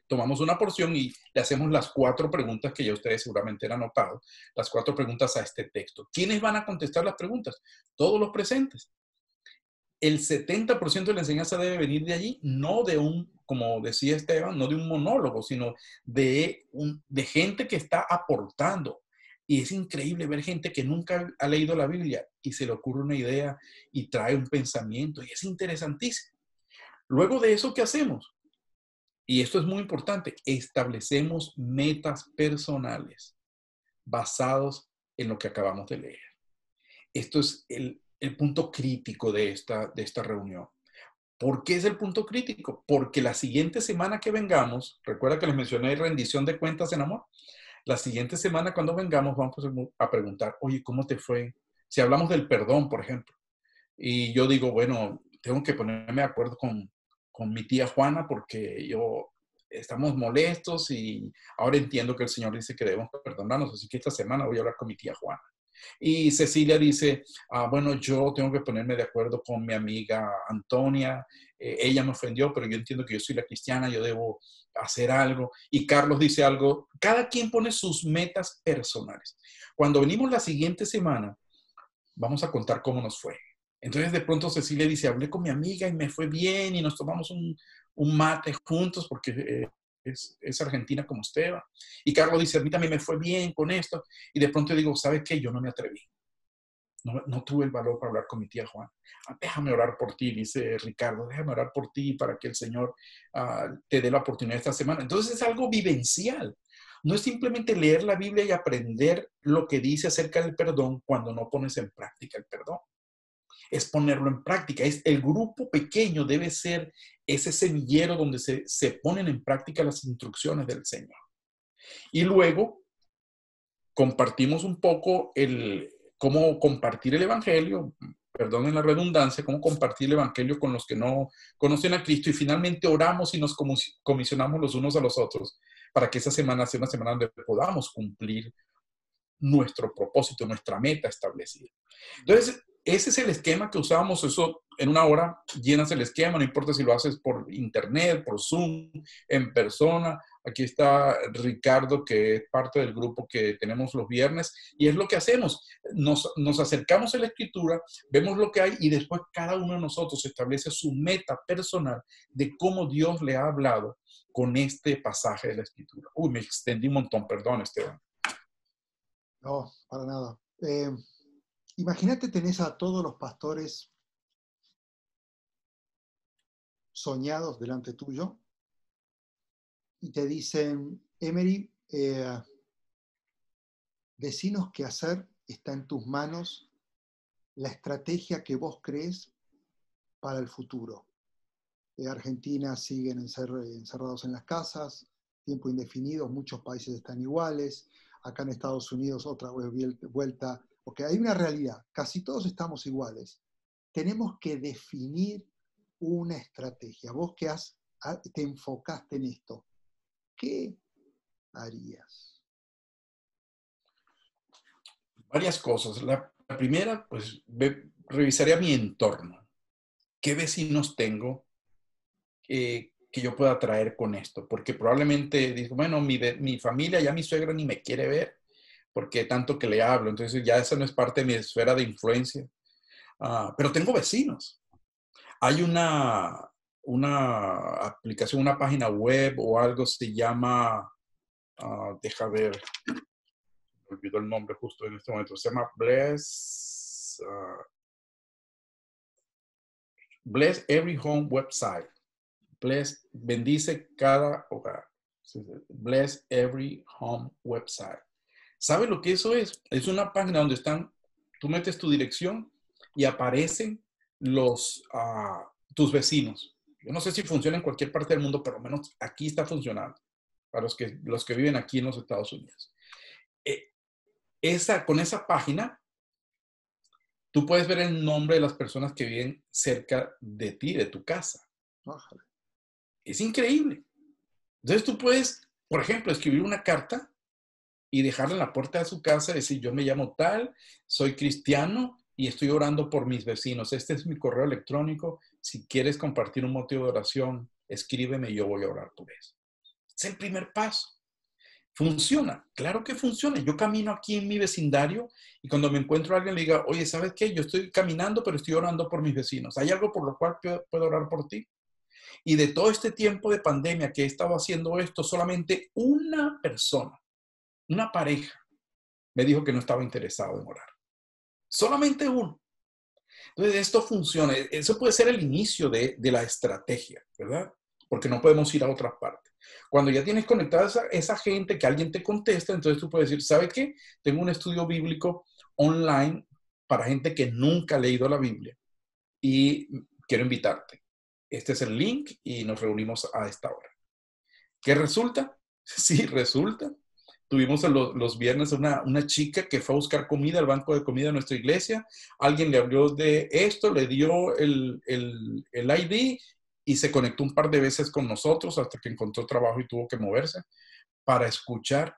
tomamos una porción y le hacemos las 4 preguntas que ya ustedes seguramente han anotado, las 4 preguntas a este texto. ¿Quiénes van a contestar las preguntas? Todos los presentes. El 70% de la enseñanza debe venir de allí, no de como decía Esteban, no de un monólogo, sino de gente que está aportando. Y es increíble ver gente que nunca ha leído la Biblia y se le ocurre una idea y trae un pensamiento y es interesantísimo. Luego de eso, ¿qué hacemos? Y esto es muy importante, establecemos metas personales basados en lo que acabamos de leer. Esto es el punto crítico de esta reunión. ¿Por qué es el punto crítico? Porque la siguiente semana que vengamos, recuerda que les mencioné rendición de cuentas en amor, la siguiente semana cuando vengamos vamos a preguntar, oye, ¿cómo te fue? Si hablamos del perdón, por ejemplo, y yo digo, bueno, tengo que ponerme de acuerdo con mi tía Juana porque estamos molestos y ahora entiendo que el Señor dice que debemos perdonarnos, así que esta semana voy a hablar con mi tía Juana. Y Cecilia dice, bueno, yo tengo que ponerme de acuerdo con mi amiga Antonia, ella me ofendió, pero yo entiendo que yo soy la cristiana, yo debo hacer algo. Y Carlos dice algo, cada quien pone sus metas personales. Cuando venimos la siguiente semana, vamos a contar cómo nos fue. Entonces de pronto Cecilia dice, hablé con mi amiga y me fue bien y nos tomamos un mate juntos porque es argentina como Esteban. Y Carlos dice, a mí también me fue bien con esto. Y de pronto digo, ¿sabes qué? Yo no me atreví. No tuve el valor para hablar con mi tía Juan. Déjame orar por ti, dice Ricardo, déjame orar por ti para que el Señor te dé la oportunidad esta semana. Entonces es algo vivencial. No es simplemente leer la Biblia y aprender lo que dice acerca del perdón cuando no pones en práctica el perdón. Es ponerlo en práctica. El grupo pequeño debe ser ese semillero donde se ponen en práctica las instrucciones del Señor. Y luego compartimos un poco cómo compartir el Evangelio, perdonen la redundancia, cómo compartir el Evangelio con los que no conocen a Cristo y finalmente oramos y nos comisionamos los unos a los otros para que esa semana sea una semana donde podamos cumplir nuestro propósito, nuestra meta establecida. Entonces, ese es el esquema que usábamos. Eso en una hora llenas el esquema, no importa si lo haces por internet, por Zoom, en persona. Aquí está Ricardo, que es parte del grupo que tenemos los viernes, y es lo que hacemos. Nos acercamos a la escritura, vemos lo que hay y después cada uno de nosotros establece su meta personal de cómo Dios le ha hablado con este pasaje de la escritura. Uy, me extendí un montón, perdón, Esteban. No, para nada. Imagínate, tenés a todos los pastores soñados delante tuyo y te dicen, Emery, decinos qué hacer, está en tus manos la estrategia que vos crees para el futuro. Argentina siguen encerrados en las casas, tiempo indefinido, muchos países están iguales, acá en Estados Unidos otra vez vuelta, porque hay una realidad, casi todos estamos iguales. Tenemos que definir una estrategia. Vos que te enfocaste en esto, ¿qué harías? Varias cosas. La primera, pues, revisaría mi entorno. ¿Qué vecinos tengo que yo pueda traer con esto? Porque probablemente digo, bueno, mi familia, ya mi suegra ni me quiere ver, porque tanto que le hablo. Entonces ya esa no es parte de mi esfera de influencia. Pero tengo vecinos. Hay una aplicación, una página web o algo, se llama, deja ver, me olvidó el nombre justo en este momento, se llama Bless Every Home Website. Bendice cada hogar. Bless Every Home Website. ¿Sabe lo que eso es? Es una página donde tú metes tu dirección y aparecen tus vecinos. Yo no sé si funciona en cualquier parte del mundo, pero al menos aquí está funcionando para los que viven aquí en los Estados Unidos. Con esa página, tú puedes ver el nombre de las personas que viven cerca de ti, de tu casa. Es increíble. Entonces tú puedes, por ejemplo, escribir una carta y dejarla en la puerta de su casa y decir, yo me llamo tal, soy cristiano y estoy orando por mis vecinos. Este es mi correo electrónico. Si quieres compartir un motivo de oración, escríbeme y yo voy a orar por eso. Es el primer paso. ¿Funciona? Claro que funciona. Yo camino aquí en mi vecindario y cuando me encuentro a alguien le digo, oye, ¿sabes qué? Yo estoy caminando, pero estoy orando por mis vecinos. ¿Hay algo por lo cual puedo orar por ti? Y de todo este tiempo de pandemia que he estado haciendo esto, solamente una persona, una pareja, me dijo que no estaba interesado en orar. Solamente uno. Entonces, esto funciona. Eso puede ser el inicio de la estrategia, ¿verdad? Porque no podemos ir a otras partes. Cuando ya tienes conectada esa gente, que alguien te contesta, entonces tú puedes decir, ¿sabe qué? Tengo un estudio bíblico online para gente que nunca ha leído la Biblia y quiero invitarte. Este es el link y nos reunimos a esta hora. ¿Qué resulta? Sí, resulta. Tuvimos los viernes una chica que fue a buscar comida al banco de comida de nuestra iglesia. Alguien le habló de esto, le dio el ID y se conectó un par de veces con nosotros hasta que encontró trabajo y tuvo que moverse para escuchar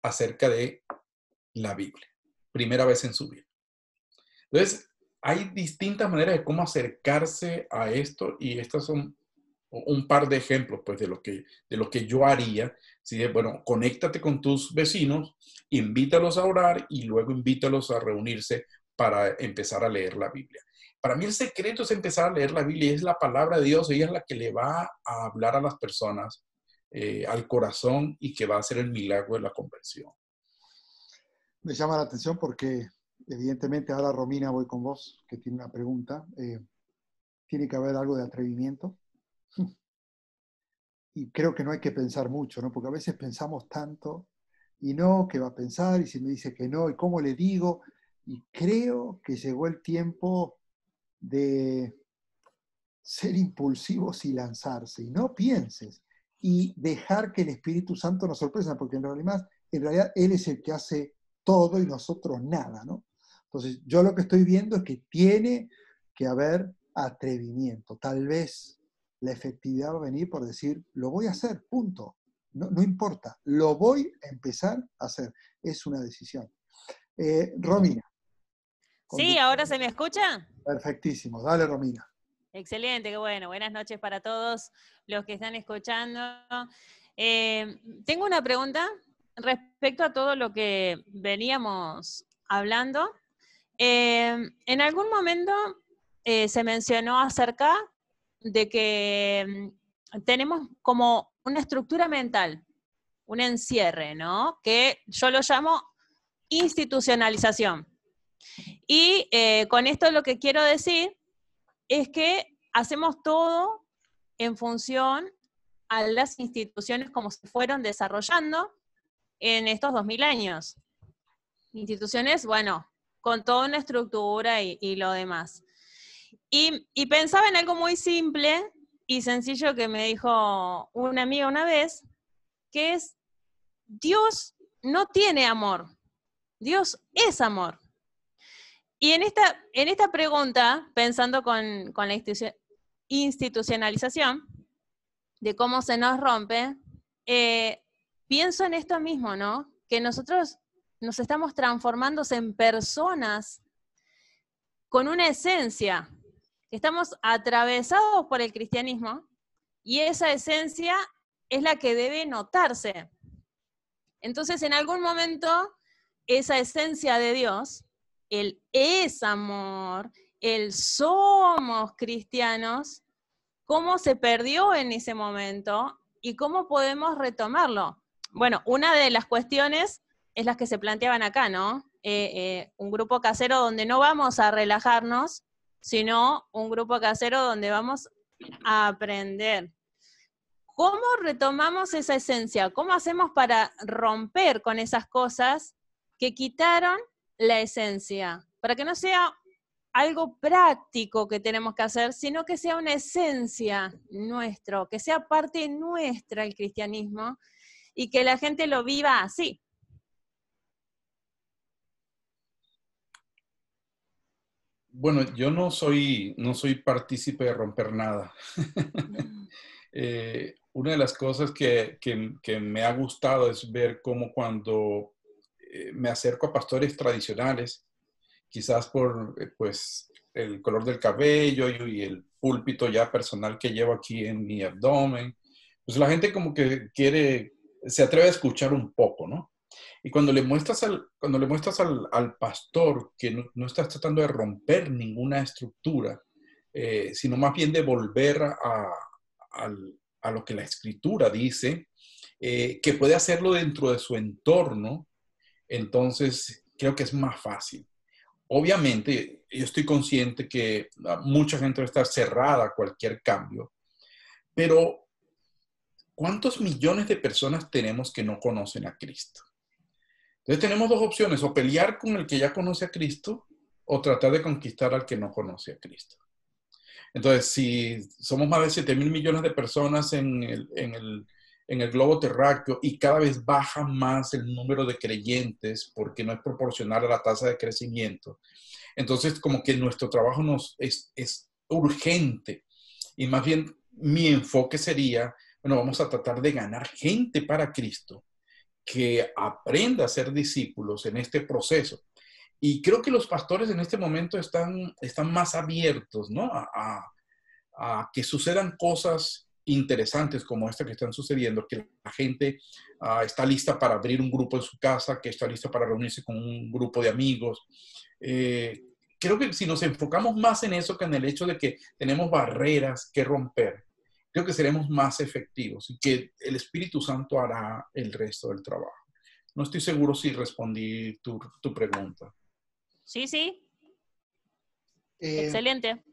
acerca de la Biblia. Primera vez en su vida. Entonces, hay distintas maneras de cómo acercarse a esto y estas son un par de ejemplos pues, de lo que yo haría. ¿Sí? Bueno, conéctate con tus vecinos, invítalos a orar y luego invítalos a reunirse para empezar a leer la Biblia. Para mí el secreto es empezar a leer la Biblia, es la palabra de Dios, ella es la que le va a hablar a las personas, al corazón y que va a hacer el milagro de la conversión. Me llama la atención porque evidentemente ahora Romina voy con vos, que tiene una pregunta. Tiene que haber algo de atrevimiento. Y creo que no hay que pensar mucho, ¿no? Porque a veces pensamos tanto y no, ¿qué va a pensar? Y si me dice que no, ¿y cómo le digo? Y creo que llegó el tiempo de ser impulsivos y lanzarse. Y no pienses. Y dejar que el Espíritu Santo nos sorprenda, porque en realidad Él es el que hace todo y nosotros nada, ¿no? Entonces, yo lo que estoy viendo es que tiene que haber atrevimiento. Tal vez la efectividad va a venir por decir, lo voy a hacer, punto. No, no importa, lo voy a empezar a hacer. Es una decisión. Romina. Sí, ¿ahora se me escucha? Perfectísimo. Dale, Romina. Excelente, qué bueno. Buenas noches para todos los que están escuchando. Tengo una pregunta respecto a todo lo que veníamos hablando. En algún momento se mencionó acerca de que tenemos como una estructura mental, un encierre, ¿no? Que yo lo llamo institucionalización. Y con esto lo que quiero decir es que hacemos todo en función a las instituciones como se fueron desarrollando en estos 2000 años. Instituciones, bueno, con toda una estructura y lo demás. Y pensaba en algo muy simple y sencillo que me dijo una amiga una vez, que es, Dios no tiene amor, Dios es amor. Y en esta pregunta, pensando con la institucionalización, de cómo se nos rompe, pienso en esto mismo, ¿no? Que nosotros nos estamos transformando en personas con una esencia. Estamos atravesados por el cristianismo y esa esencia es la que debe notarse. Entonces, en algún momento, esa esencia de Dios, el es amor, el somos cristianos, ¿cómo se perdió en ese momento y cómo podemos retomarlo? Bueno, una de las cuestiones es las que se planteaban acá, ¿no? Un grupo casero donde no vamos a relajarnos, sino un grupo casero donde vamos a aprender. ¿Cómo retomamos esa esencia? ¿Cómo hacemos para romper con esas cosas que quitaron la esencia? Para que no sea algo práctico que tenemos que hacer, sino que sea una esencia nuestro, que sea parte nuestra el cristianismo y que la gente lo viva así. Bueno, yo no soy partícipe de romper nada. Una de las cosas que me ha gustado es ver cómo cuando me acerco a pastores tradicionales, quizás por pues, el color del cabello y el púlpito ya personal que llevo aquí en mi abdomen, pues la gente como que se atreve a escuchar un poco, ¿no? Y cuando le muestras al pastor que no estás tratando de romper ninguna estructura, sino más bien de volver a lo que la escritura dice, que puede hacerlo dentro de su entorno, entonces creo que es más fácil. Obviamente, yo estoy consciente que mucha gente va a estar cerrada a cualquier cambio, pero ¿cuántos millones de personas tenemos que no conocen a Cristo? Entonces tenemos dos opciones, o pelear con el que ya conoce a Cristo, o tratar de conquistar al que no conoce a Cristo. Entonces, si somos más de 7.000 millones de personas en el globo terráqueo y cada vez baja más el número de creyentes porque no es proporcional a la tasa de crecimiento, entonces como que nuestro trabajo es urgente. Y más bien mi enfoque sería, bueno, vamos a tratar de ganar gente para Cristo que aprenda a ser discípulos en este proceso. Y creo que los pastores en este momento están más abiertos, ¿no? A que sucedan cosas interesantes como esta que están sucediendo, que la gente está lista para abrir un grupo en su casa, que está lista para reunirse con un grupo de amigos. Creo que si nos enfocamos más en eso que en el hecho de que tenemos barreras que romper, creo que seremos más efectivos y que el Espíritu Santo hará el resto del trabajo. No estoy seguro si respondí tu pregunta. Sí, sí. Eh, Excelente.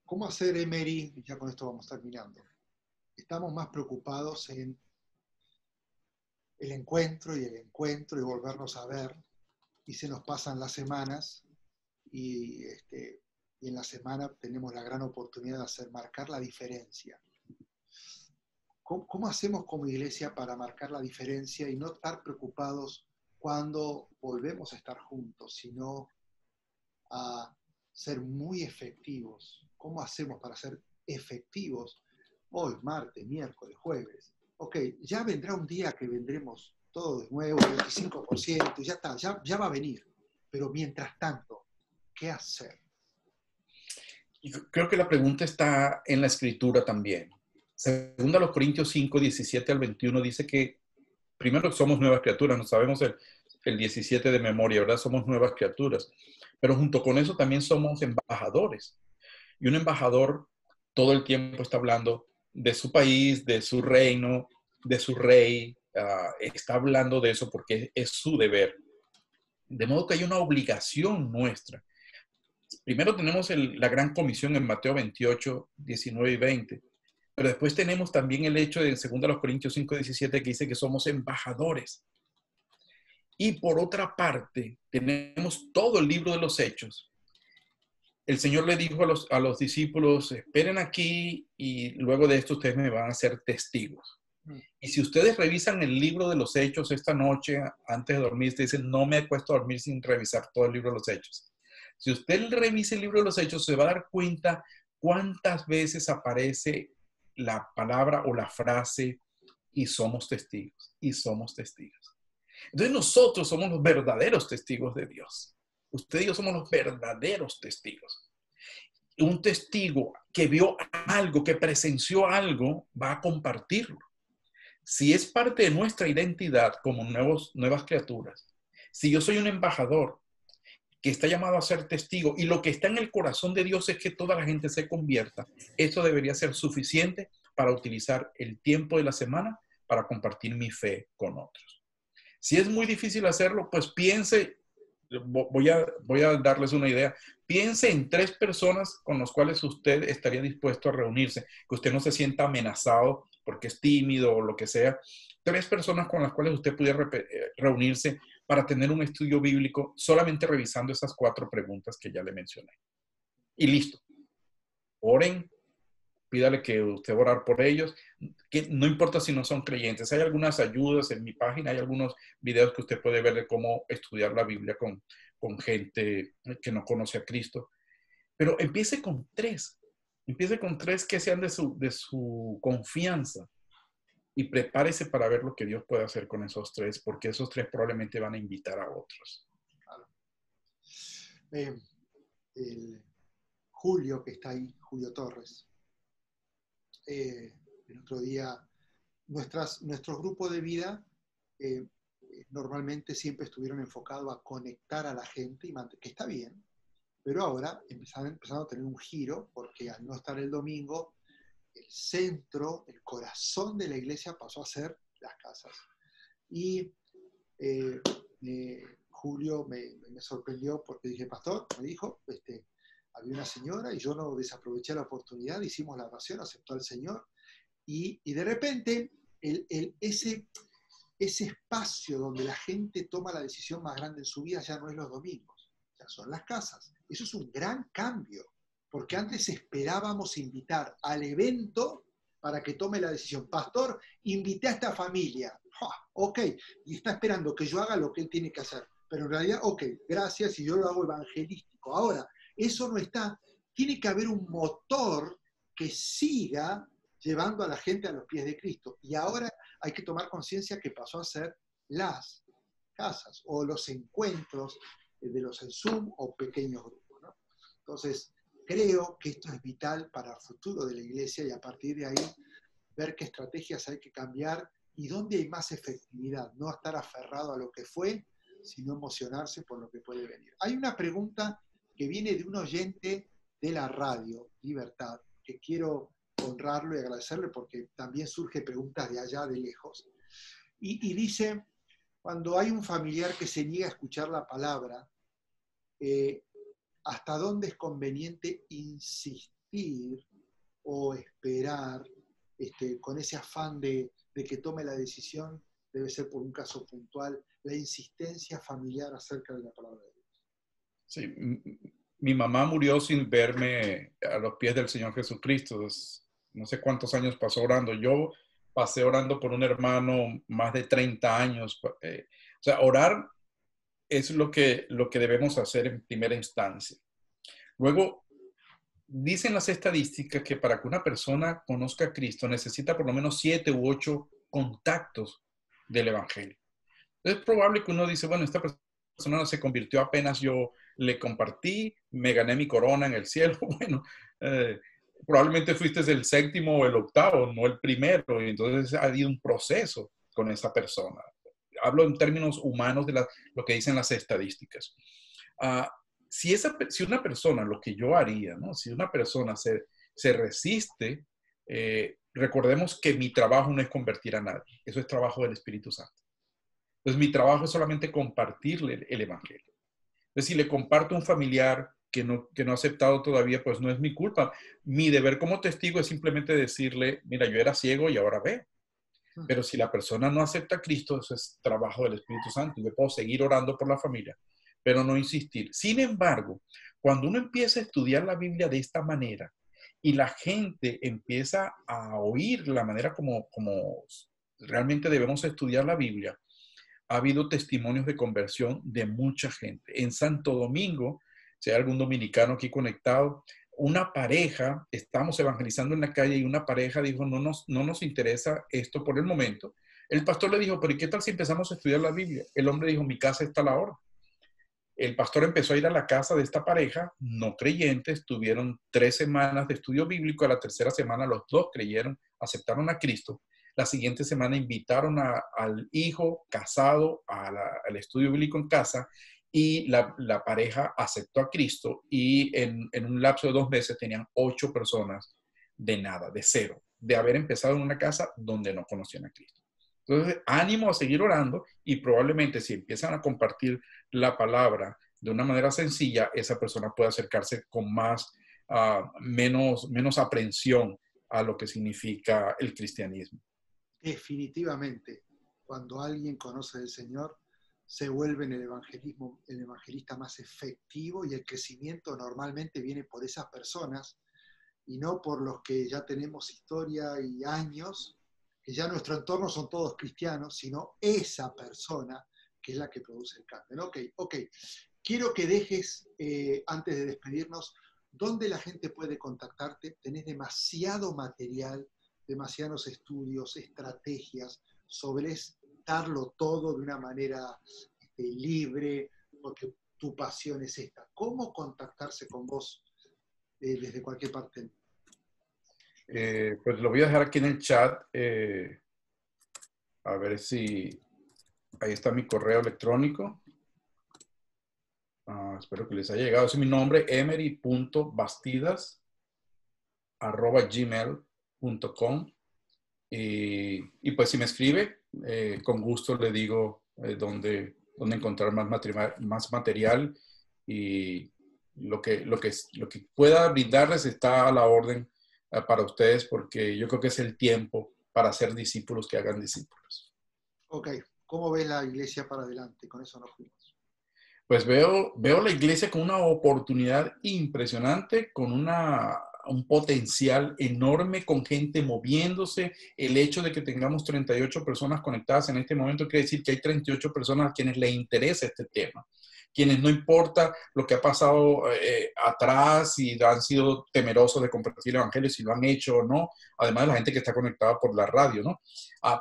¿Cómo hacer, Emery? Ya con esto vamos terminando. Estamos más preocupados en el encuentro y volvernos a ver, y se nos pasan las semanas, y en la semana tenemos la gran oportunidad de marcar la diferencia. ¿Cómo hacemos como iglesia para marcar la diferencia y no estar preocupados cuando volvemos a estar juntos, sino a ser muy efectivos? ¿Cómo hacemos para ser efectivos hoy, martes, miércoles, jueves? Ok, ya vendrá un día que vendremos todo de nuevo, 25%, ya está, ya va a venir. Pero mientras tanto, ¿qué hacer? Y creo que la pregunta está en la escritura también. Segunda los Corintios 5, 17 al 21 dice que primero somos nuevas criaturas, no sabemos el 17 de memoria, ¿verdad? Somos nuevas criaturas. Pero junto con eso también somos embajadores. Y un embajador todo el tiempo está hablando de su país, de su reino, de su rey. Está hablando de eso porque es su deber. De modo que hay una obligación nuestra. Primero tenemos la gran comisión en Mateo 28, 19 y 20. Pero después tenemos también el hecho de 2 Corintios 5, 17 que dice que somos embajadores. Y por otra parte, tenemos todo el libro de los Hechos. El Señor le dijo a los discípulos, esperen aquí y luego de esto ustedes me van a ser testigos. Y si ustedes revisan el libro de los Hechos esta noche, antes de dormir, ustedes dicen, no me acuesto a dormir sin revisar todo el libro de los Hechos. Si usted revisa el libro de los Hechos, se va a dar cuenta cuántas veces aparece la palabra o la frase y somos testigos, y somos testigos. Entonces nosotros somos los verdaderos testigos de Dios. Usted y yo somos los verdaderos testigos. Un testigo que vio algo, que presenció algo, va a compartirlo. Si es parte de nuestra identidad como nuevas criaturas, si yo soy un embajador que está llamado a ser testigo y lo que está en el corazón de Dios es que toda la gente se convierta, eso debería ser suficiente para utilizar el tiempo de la semana para compartir mi fe con otros. Si es muy difícil hacerlo, pues piense, voy a darles una idea, piense en 3 personas con las cuales usted estaría dispuesto a reunirse, que usted no se sienta amenazado porque es tímido o lo que sea. 3 personas con las cuales usted pudiera reunirse para tener un estudio bíblico solamente revisando esas 4 preguntas que ya le mencioné. Y listo. Oren, pídale que usted va a orar por ellos, que no importa si no son creyentes. Hay algunas ayudas en mi página, hay algunos videos que usted puede ver de cómo estudiar la Biblia con gente que no conoce a Cristo. Pero empiece con 3. Empiece con 3 que sean de su confianza y prepárese para ver lo que Dios puede hacer con esos 3, porque esos 3 probablemente van a invitar a otros. Claro. El Julio, que está ahí, Julio Torres, el otro día, nuestros grupos de vida normalmente siempre estuvieron enfocados a conectar a la gente, que está bien, pero ahora empezaron a tener un giro, porque al no estar el domingo, el centro, el corazón de la iglesia pasó a ser las casas. Y Julio me sorprendió porque dije, pastor, me dijo, había una señora y yo no desaproveché la oportunidad, hicimos la oración, aceptó al Señor, y de repente ese espacio donde la gente toma la decisión más grande en su vida ya no es los domingos, ya son las casas. Eso es un gran cambio, porque antes esperábamos invitar al evento para que tome la decisión. Pastor, invité a esta familia. Ok, y está esperando que yo haga lo que él tiene que hacer. Pero en realidad, ok, gracias, y yo lo hago evangelístico. Ahora, eso no está. Tiene que haber un motor que siga llevando a la gente a los pies de Cristo. Y ahora hay que tomar conciencia que pasó a ser las casas o los encuentros de los en Zoom o pequeños grupos, ¿no? Entonces, creo que esto es vital para el futuro de la iglesia y a partir de ahí ver qué estrategias hay que cambiar y dónde hay más efectividad, no estar aferrado a lo que fue, sino emocionarse por lo que puede venir. Hay una pregunta que viene de un oyente de la radio, Libertad, que quiero honrarlo y agradecerle porque también surge preguntas de allá, de lejos. Y dice, cuando hay un familiar que se niega a escuchar la palabra, ¿hasta dónde es conveniente insistir o esperar con ese afán de que tome la decisión? Debe ser por un caso puntual, la insistencia familiar acerca de la palabra de Dios. Sí, mi mamá murió sin verme a los pies del Señor Jesucristo. No sé cuántos años pasó orando. Yo pasé orando por un hermano más de 30 años. O sea, orar es lo que debemos hacer en primera instancia. Luego, dicen las estadísticas que para que una persona conozca a Cristo necesita por lo menos 7 u 8 contactos del Evangelio. Es probable que uno dice, bueno, esta persona se convirtió apenas yo le compartí, me gané mi corona en el cielo. Bueno, probablemente fuiste el 7º o el 8º, no el primero, y entonces ha habido un proceso con esa persona. Hablo en términos humanos de lo que dicen las estadísticas. Si una persona, lo que yo haría, ¿no? Si una persona se resiste, recordemos que mi trabajo no es convertir a nadie, eso es trabajo del Espíritu Santo. Entonces mi trabajo es solamente compartirle el Evangelio. Entonces si le comparto a un familiar que no ha aceptado todavía, pues no es mi culpa. Mi deber como testigo es simplemente decirle, mira, yo era ciego y ahora veo. Pero si la persona no acepta a Cristo, eso es trabajo del Espíritu Santo. Yo puedo seguir orando por la familia, pero no insistir. Sin embargo, cuando uno empieza a estudiar la Biblia de esta manera y la gente empieza a oír la manera como realmente debemos estudiar la Biblia, ha habido testimonios de conversión de mucha gente. En Santo Domingo, si hay algún dominicano aquí conectado, una pareja, estamos evangelizando en la calle y una pareja dijo, no nos interesa esto por el momento. El pastor le dijo, pero ¿y qué tal si empezamos a estudiar la Biblia? El hombre dijo, mi casa está a la orden. El pastor empezó a ir a la casa de esta pareja, no creyentes, tuvieron 3 semanas de estudio bíblico, a la 3ª semana los 2 creyeron, aceptaron a Cristo. La siguiente semana invitaron al hijo casado al estudio bíblico en casa y la pareja aceptó a Cristo y en un lapso de 2 meses tenían 8 personas de nada, de cero, de haber empezado en una casa donde no conocían a Cristo. Entonces, ánimo a seguir orando y probablemente si empiezan a compartir la palabra de una manera sencilla, esa persona puede acercarse con menos aprensión a lo que significa el cristianismo. Definitivamente, cuando alguien conoce al Señor, se vuelve en el evangelista más efectivo y el crecimiento normalmente viene por esas personas y no por los que ya tenemos historia y años, que ya nuestro entorno son todos cristianos, sino esa persona que es la que produce el cambio. Ok. Quiero que dejes, antes de despedirnos, ¿Dónde la gente puede contactarte? Tenés demasiado material, demasiados estudios, estrategias sobre darlo todo de una manera libre, porque tu pasión es esta. ¿Cómo contactarse con vos desde cualquier parte? Pues lo voy a dejar aquí en el chat. A ver si... Ahí está mi correo electrónico. Espero que les haya llegado. Ese es mi nombre, emery.bastidas@gmail.com. Y pues si me escribe, con gusto le digo dónde encontrar más material, y lo que pueda brindarles está a la orden para ustedes, porque yo creo que es el tiempo para hacer discípulos que hagan discípulos. Ok, ¿cómo ves la iglesia para adelante? Con eso nos fuimos. Pues veo la iglesia con una oportunidad impresionante, con un potencial enorme, con gente moviéndose. El hecho de que tengamos 38 personas conectadas en este momento quiere decir que hay 38 personas a quienes les interesa este tema, quienes no importa lo que ha pasado atrás, y han sido temerosos de compartir el evangelio, si lo han hecho o no, además de la gente que está conectada por la radio, ¿no?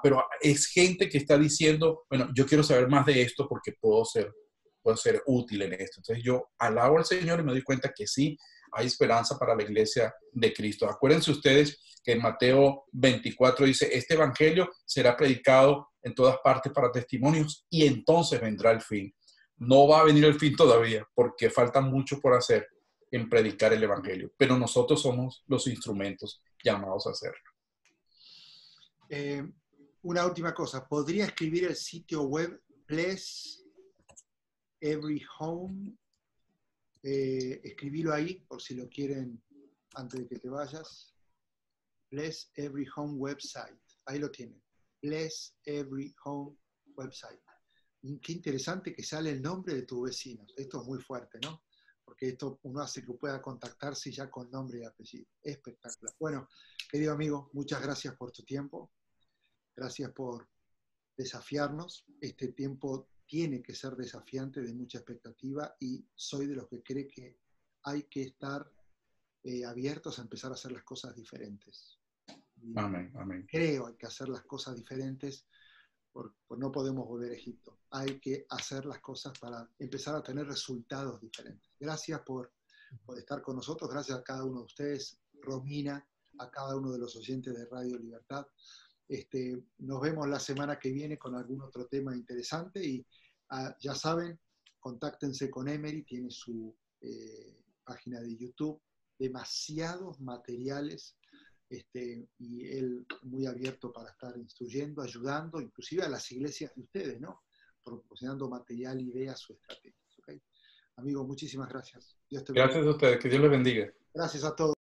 Pero es gente que está diciendo, bueno, yo quiero saber más de esto porque puedo ser útil en esto. Entonces yo alabo al Señor y me doy cuenta que sí, hay esperanza para la iglesia de Cristo. Acuérdense ustedes que en Mateo 24 dice, este evangelio será predicado en todas partes para testimonios, y entonces vendrá el fin. No va a venir el fin todavía, porque falta mucho por hacer en predicar el evangelio, pero nosotros somos los instrumentos llamados a hacerlo. Una última cosa, ¿podría escribir el sitio web Bless Every Home? Escribilo ahí por si lo quieren antes de que te vayas. Bless Every Home website. Ahí lo tienen. Bless Every Home website. Y qué interesante que sale el nombre de tus vecinos. Esto es muy fuerte, ¿no? Porque esto uno hace que pueda contactarse ya con nombre y apellido. Espectacular. Bueno, querido amigo, muchas gracias por tu tiempo. Gracias por desafiarnos. Este tiempo tiene que ser desafiante, de mucha expectativa, y soy de los que cree que hay que estar abiertos a empezar a hacer las cosas diferentes. Amén, amén. Creo hay que hacer las cosas diferentes, porque no podemos volver a Egipto. Hay que hacer las cosas para empezar a tener resultados diferentes. Gracias por estar con nosotros, gracias a cada uno de ustedes, Romina, a cada uno de los oyentes de Radio Libertad. Nos vemos la semana que viene con algún otro tema interesante, y ya saben, contáctense con Emery, tiene su página de YouTube, demasiados materiales, y él muy abierto para estar instruyendo, ayudando, inclusive a las iglesias de ustedes, ¿no? Proporcionando material, ideas o estrategias. ¿Okay? Amigo, muchísimas gracias. Gracias a ustedes, que Dios les bendiga. Gracias a todos.